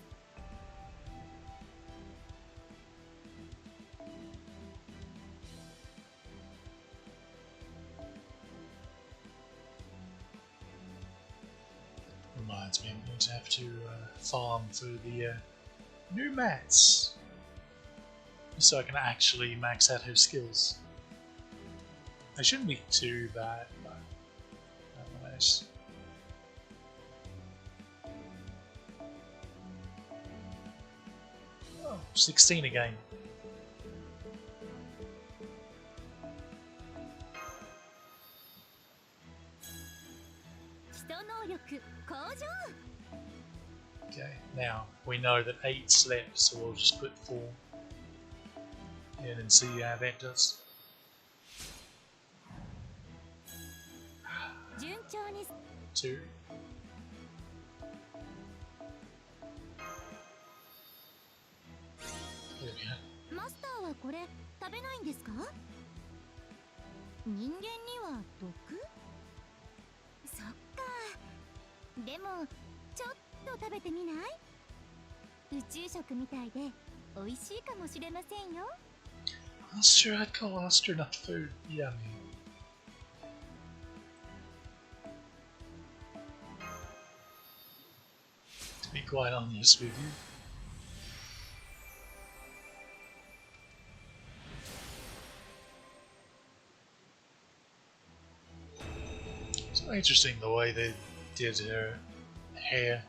Reminds me, I'm going to have to farm for the new mats so I can actually max out her skills. They shouldn't be too bad, but otherwise. Oh, 16 again. 基礎能力向上。 Okay, now we know that 8's left, so we'll just put 4 in and see how that does. 順調に。 2. There we go. マスターはこれ食べないんですか？人間には毒？そっか。でもちょっと食べてみない？宇宙食みたいで美味しいかもしれませんよ。I'm sure I'd call astronaut food yummy. To be quite honest with you. So interesting the way they did her hair.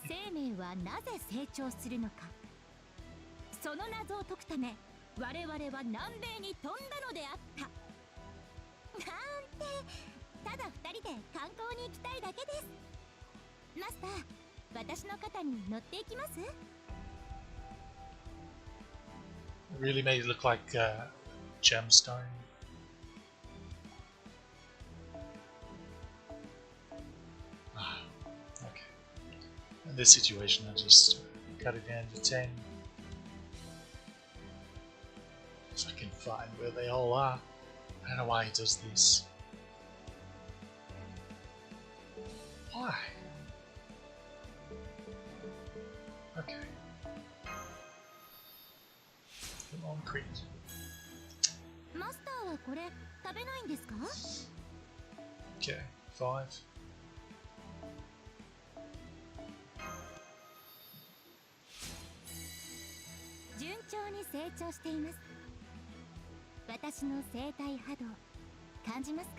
生命はなぜ成長するのか。その謎を解くため、我々は南米に飛んだのであった。なんて、ただ二人で観光に行きたいだけです。マスター、私の肩に乗っていきます？ It really made it look like gemstone. Ah, okay. In this situation, I just cut it down to 10. If I can find where they all are. I don't know why he does this. Why? Okay. Come on, Crete. マスターはこれ食べないんですか？ Okay, 5. 順調に成長しています。私の生体波動感じますか？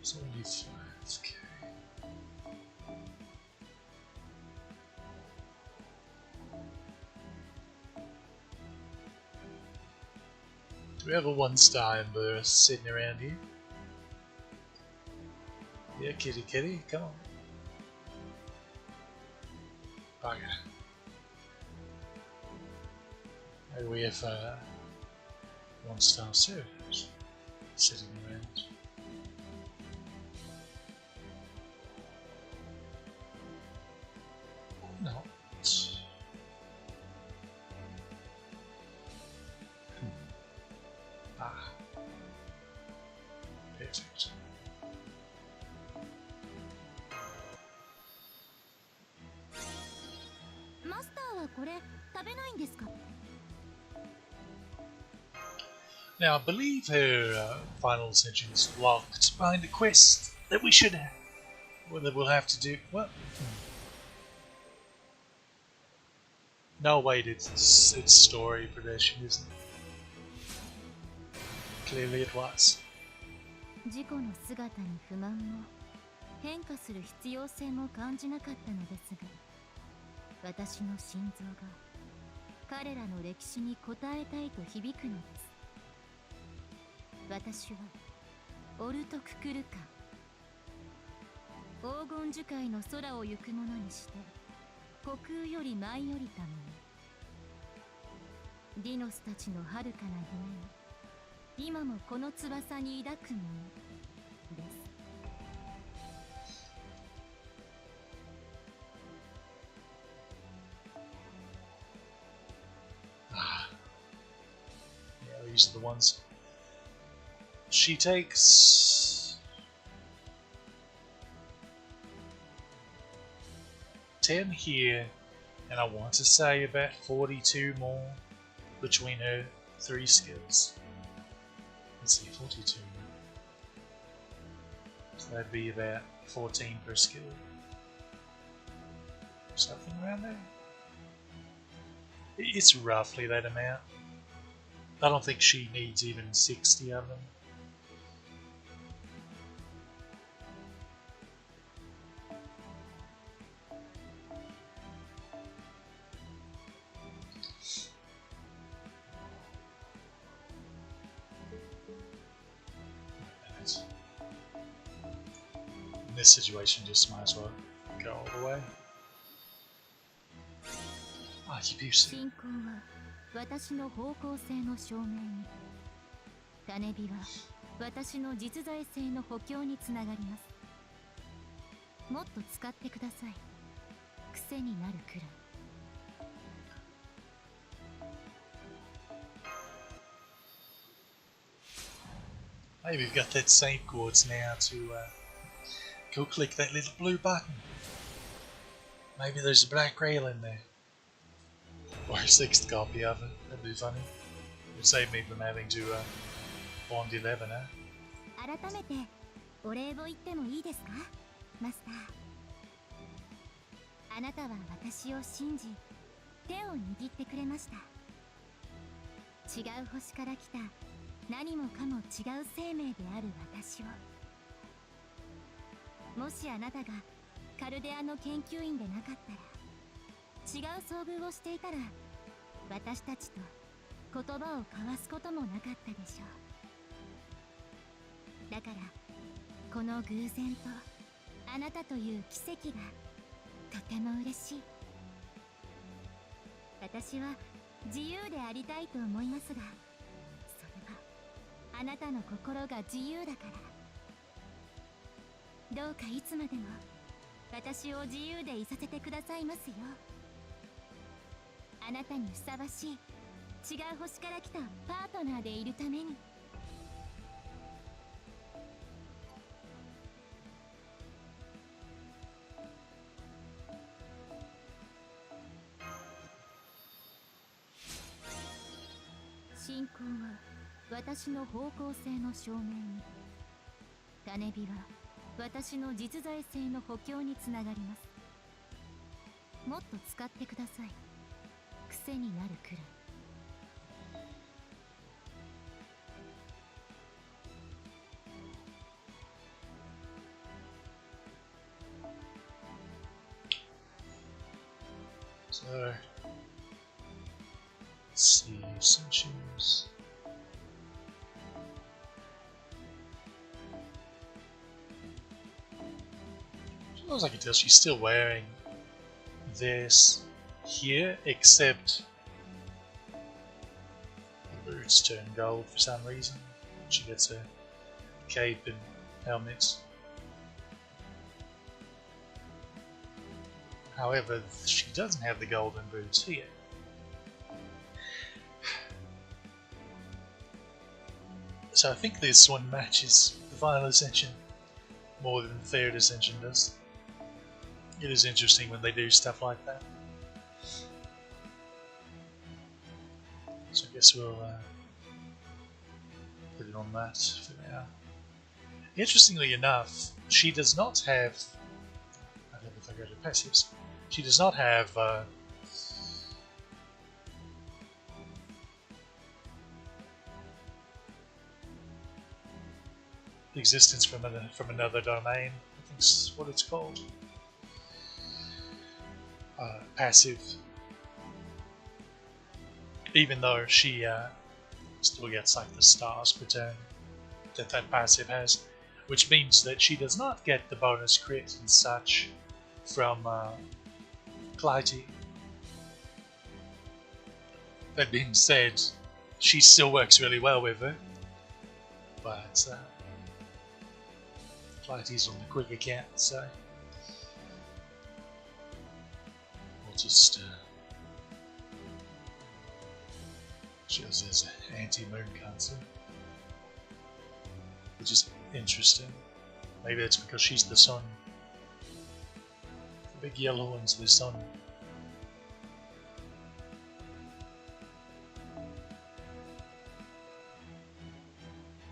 75, okay. Do we have a 1-star ember sitting around here? Yeah, kitty kitty, come on. Bugger. Maybe we have 1-star servers sitting around. Not. Ah. Perfect. Now, I believe her final ascension is locked behind a quest that we should have. Well, that we'll have to do. What? No, wait, it's story progression, isn't it? Clearly it was. 自己の姿に不満も変化する必要性も感じなかったのですが、私の心臓が彼らの歴史に応えたいと響くのです。私はオルト・ククルカン、黄金樹海の空を行く者にして虚空より舞い降りた者、ディノスたちの遥かな夢に今もこの翼に抱く者です。Yeah, these are the ones. She takes 10 here, and I want to say about 42 more between her 3 skills. Let's see, 42. So that'd be about 14 per skill. Something around there. It's roughly that amount. I don't think she needs even 60 of them. In this situation, just might as well go all the way. Ah, you do see. 信仰は私の方向性の証明に、種火は私の実在性の補強につながります。もっと使ってください。癖になるくらい。Hey, we've got that save chords now to go click that little blue button. Maybe there's a black rail in there. Or a 6th copy of it. That'd be funny. It would save me from having to Bond 11, huh? 改めてお礼を言ってもいいですか、マスター。あなたは私を信じ、手を握ってくれました。違う星から来た何もかも違う生命である私を。もしあなたがカルデアの研究員でなかったら、違う遭遇をしていたら、私たちと言葉を交わすこともなかったでしょう。だからこの偶然とあなたという奇跡がとても嬉しい。私は自由でありたいと思いますが、それはあなたの心が自由だから。どうかいつまでも私を自由でいさせてくださいますよ。あなたにふさわしい違う星から来たパートナーでいるために。信仰は私の方向性の証明に、種火は私の実在性の補強につながります。もっと使ってください。癖になるくらい。So, let's see, ascensions. As I can tell, she's still wearing this here, except the boots turn gold for some reason. She gets a cape and helmet. However, she doesn't have the golden boots here. So I think this one matches the final ascension more than the third ascension does. It is interesting when they do stuff like that. So I guess we'll put it on that for now. Interestingly enough, she does not have. I don't know if I go to passives. She does not have existence from another domain. I think is what it's called. Passive. Even though she still gets like the stars per turn that passive has, which means that she does not get the bonus crit and such from Clytie. That being said, she still works really well with her, but Clytie's on the quick account, so we'll just shows as anti-moon cancer, which is interesting. Maybe that's because she's the sun. The big yellow one's the sun.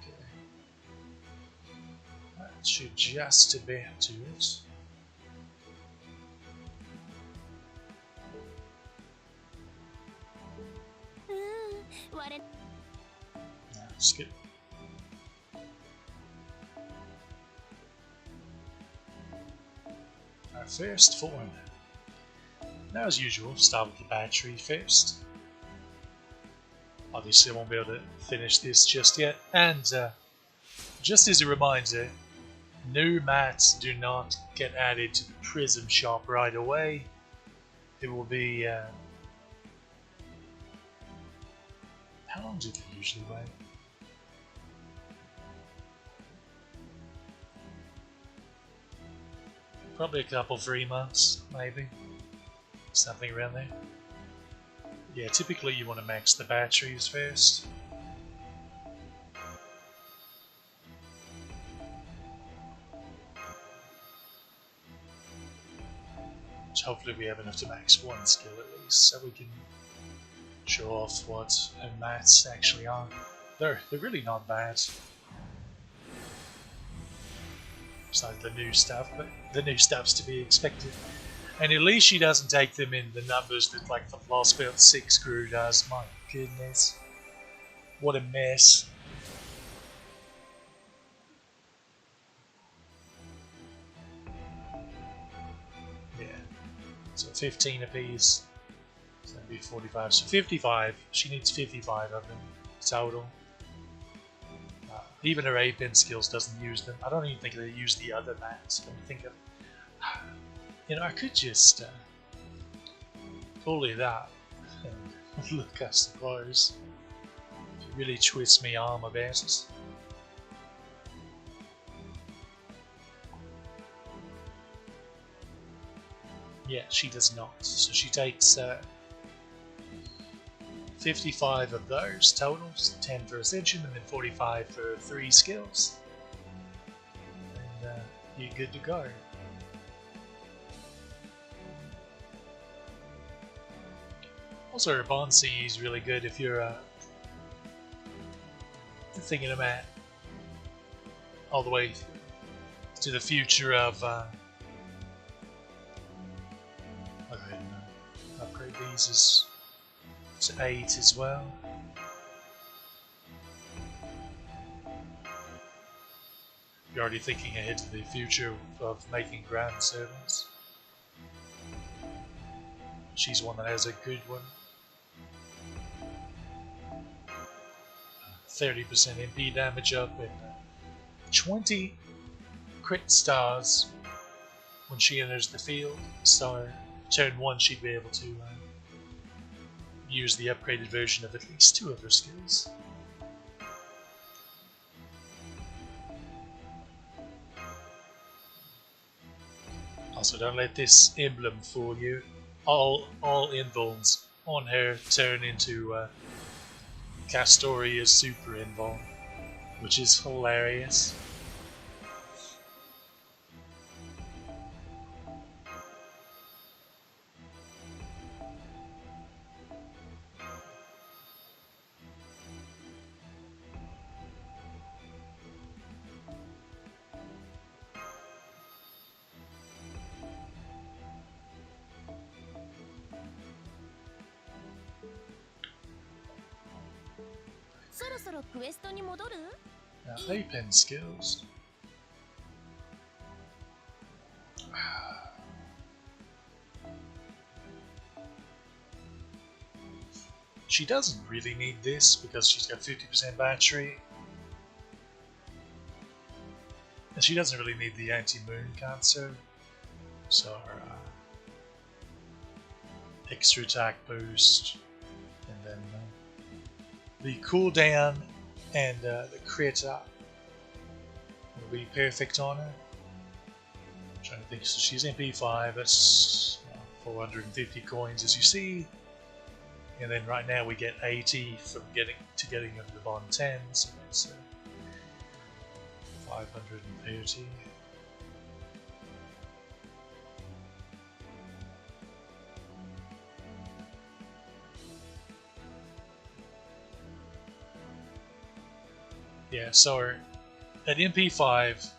Okay. That should just about do it. Skip. Our first form. Now, as usual, start with the battery first. Obviously, I won't be able to finish this just yet. And just as a reminder, new mats do not get added to the Prism shop right away. It will be. How long do they usually wait? Probably a couple, 3 months, maybe. Something around there. Yeah, typically you want to max the batteries first. Which hopefully we have enough to max one skill at least, so we can show off what her mats actually are. They're really not bad. It's like the new stuff, but the new stuff's to be expected. And at least she doesn't take them in the numbers that like the Lost Belt 6 crew does. My goodness. What a mess. Yeah. So 15 apiece. So that'd be 45. So 55. She needs 55 of them total. Even her 8-pin skills doesn't use them. I don't even think they use the other mats. Let me think of. You know, I could just pull it up and look, I suppose. It really twists my arm about it. Yeah, she does not. So she takes 55 of those totals, 10 for Ascension and then 45 for 3 skills. And you're good to go. Also, her Bonsi is really good if you're thinking about all the way to the future of I'll go ahead and upgrade these to 8 as well. You're already thinking ahead to the future of making Grand Servants. She's one that has a good one. 30% MP damage up and 20 crit stars when she enters the field. So turn 1 she'd be able to use the upgraded version of at least 2 of her skills. Also, don't let this emblem fool you. All invulns on her turn into Castoria's super invuln, which is hilarious. そろそろクエストに戻る？ Now, playpen skills. She doesn't really need this because she's got 50% battery. And she doesn't really need the anti-moon cancer. So her extra attack boost, and then the cooldown and the crit up will be perfect on her. I'm trying to think, so she's MP5, that's 450 coins as you see. And then right now we get 80 from getting into the bond 10, so that's 530. Yeah, so at MP5,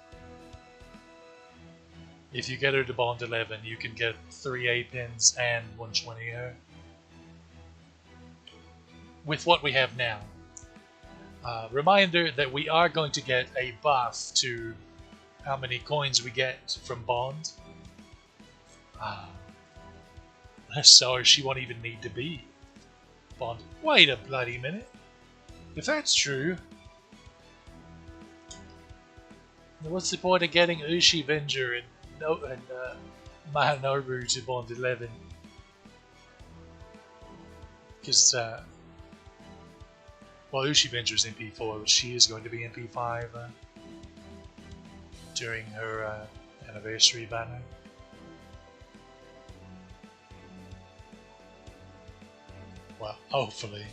if you get her to bond 11, you can get 3 A pins and 120 her. With what we have now. Reminder that we are going to get a buff to how many coins we get from bond. So she won't even need to be bonded. Wait a bloody minute. If that's true, then what's the point of getting Ushi Venger and Mahanobu to bond 11? Because well, Ushi Venger's MP4, but she is going to be MP5 during her anniversary banner. Well, hopefully.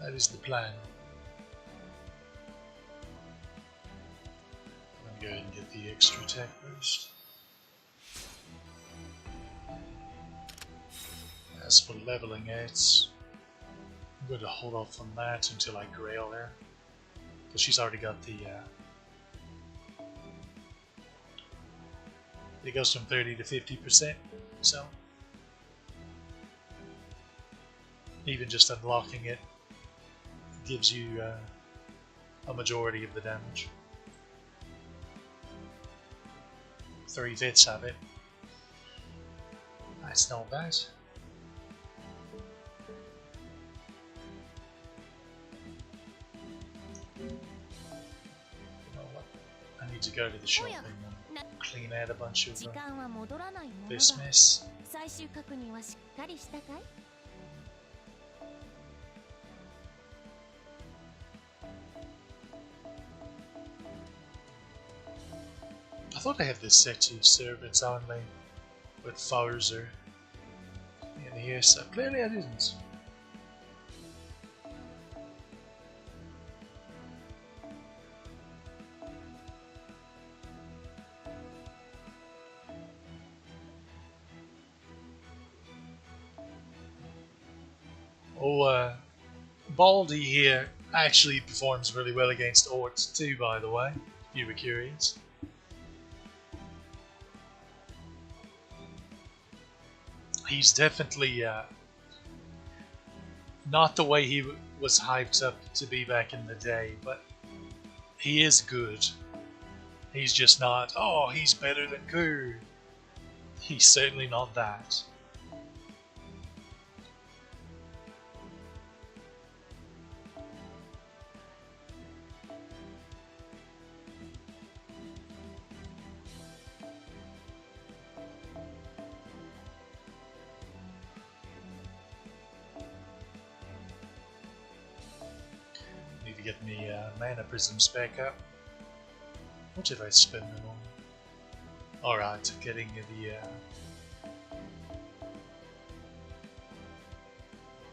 That is the plan. I'm going to go ahead and get the extra attack boost. As for leveling it, I'm going to hold off on that until I grail her, because she's already got the it goes from 30 to 50%, so even just unlocking it gives you a majority of the damage. 3/5 of it. That's not bad. I need to go to the shop and clean out a bunch of this mess. I thought I had this set to servants only, but foes are in here, so clearly I didn't. Oh, Baldy here actually performs really well against orcs too, by the way, if you were curious. He's definitely not the way he was hyped up to be back in the day, but he is good. He's just not, oh, he's better than Ku. He's certainly not that. Need to get me mana prisms back up. What did I spend them on? Alright, getting the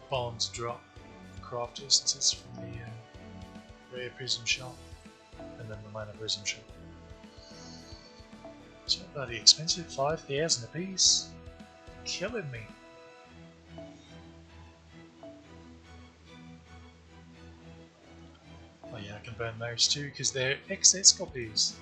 bond drop craft instances from the rare prism shop, and then the mana prism shop. It's not bloody expensive, 5,000 a piece. Killing me. Oh yeah, I can burn those too because they're excess copies.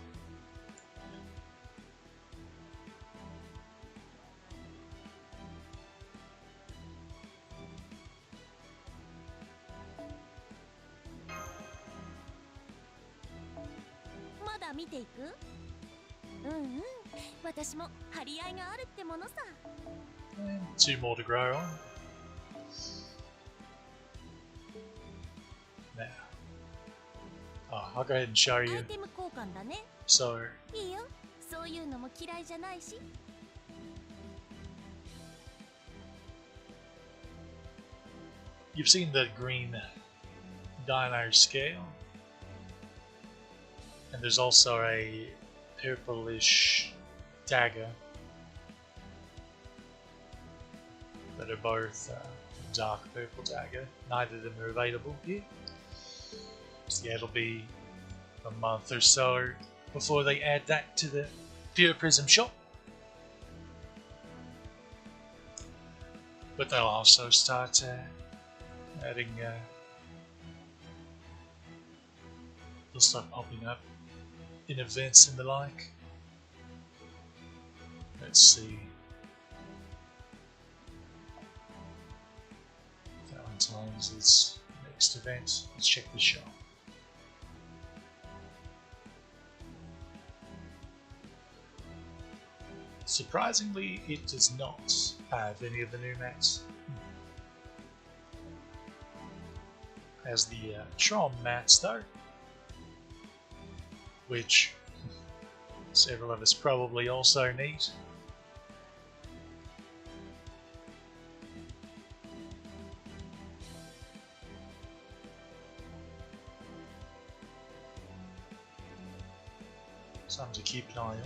見ていく？うんうん、私も張り合いがあるってものさ。And 2 more to grow on. Now, I'll go ahead and show アイ you. テム交換だね。 So, いいよ、そういうのも嫌いじゃないし。you've seen the green dino scale, and there's also a purplish dagger that are both dark purple dagger. Neither of them are available here. So yeah, it'll be a month or so before they add that to the Pure Prism shop. But they'll also start adding, they'll start popping up in events and the like. Let's see. Valentine's is next event. Let's check the shop. Surprisingly, it does not have any of the new mats. Has the Tron mats though, which several of us probably also need. Something to keep an eye on.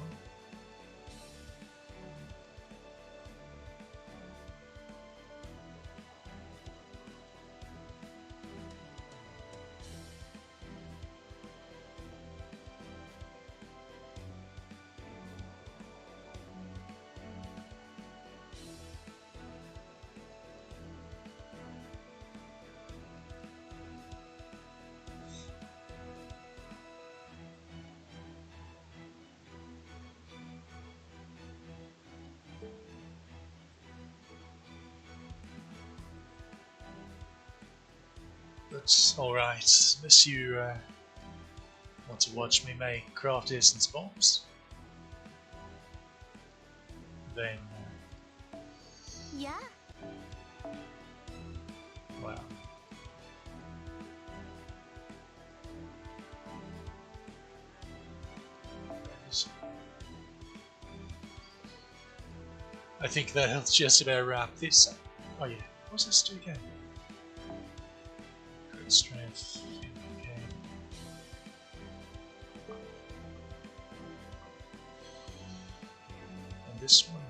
But alright, unless you want to watch me make craft essence bombs, then Yeah. well, I think that'll just about wrap this up. Oh yeah, what's this do again? Crit strength, okay. And this one,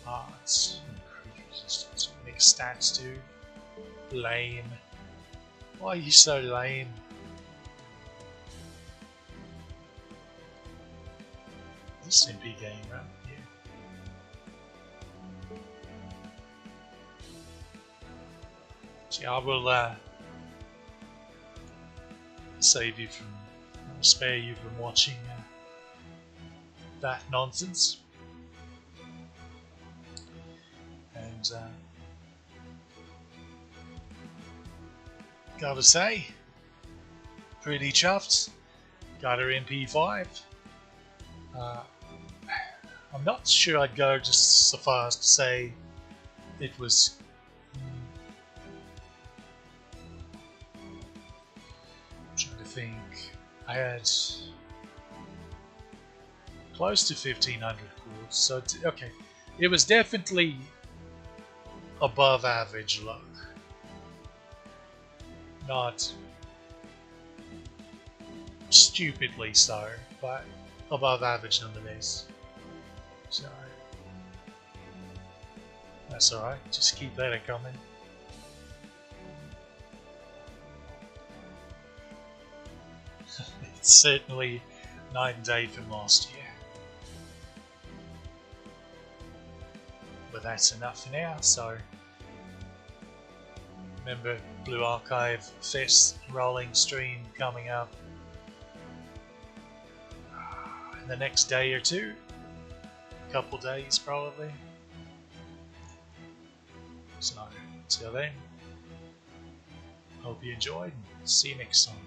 arts, crit resistance, mixed stats too. Lame. Why are you so lame? This MP game, right? Yeah. See, I will save you from, I'll spare you from watching that nonsense. And gotta say, pretty chuffed. Got her MP5. I'm not sure I'd go just so far as to say it was I'm trying to think. I had close to 1500 chords, so okay, it was definitely above average luck. Not stupidly so, but above average nonetheless. So that's alright, just keep that coming. It's certainly night and day from last year. But that's enough for now, so remember Blue Archive Fest rolling stream coming up in the next day or two. Couple days probably. So, till then, hope you enjoyed and see you next time.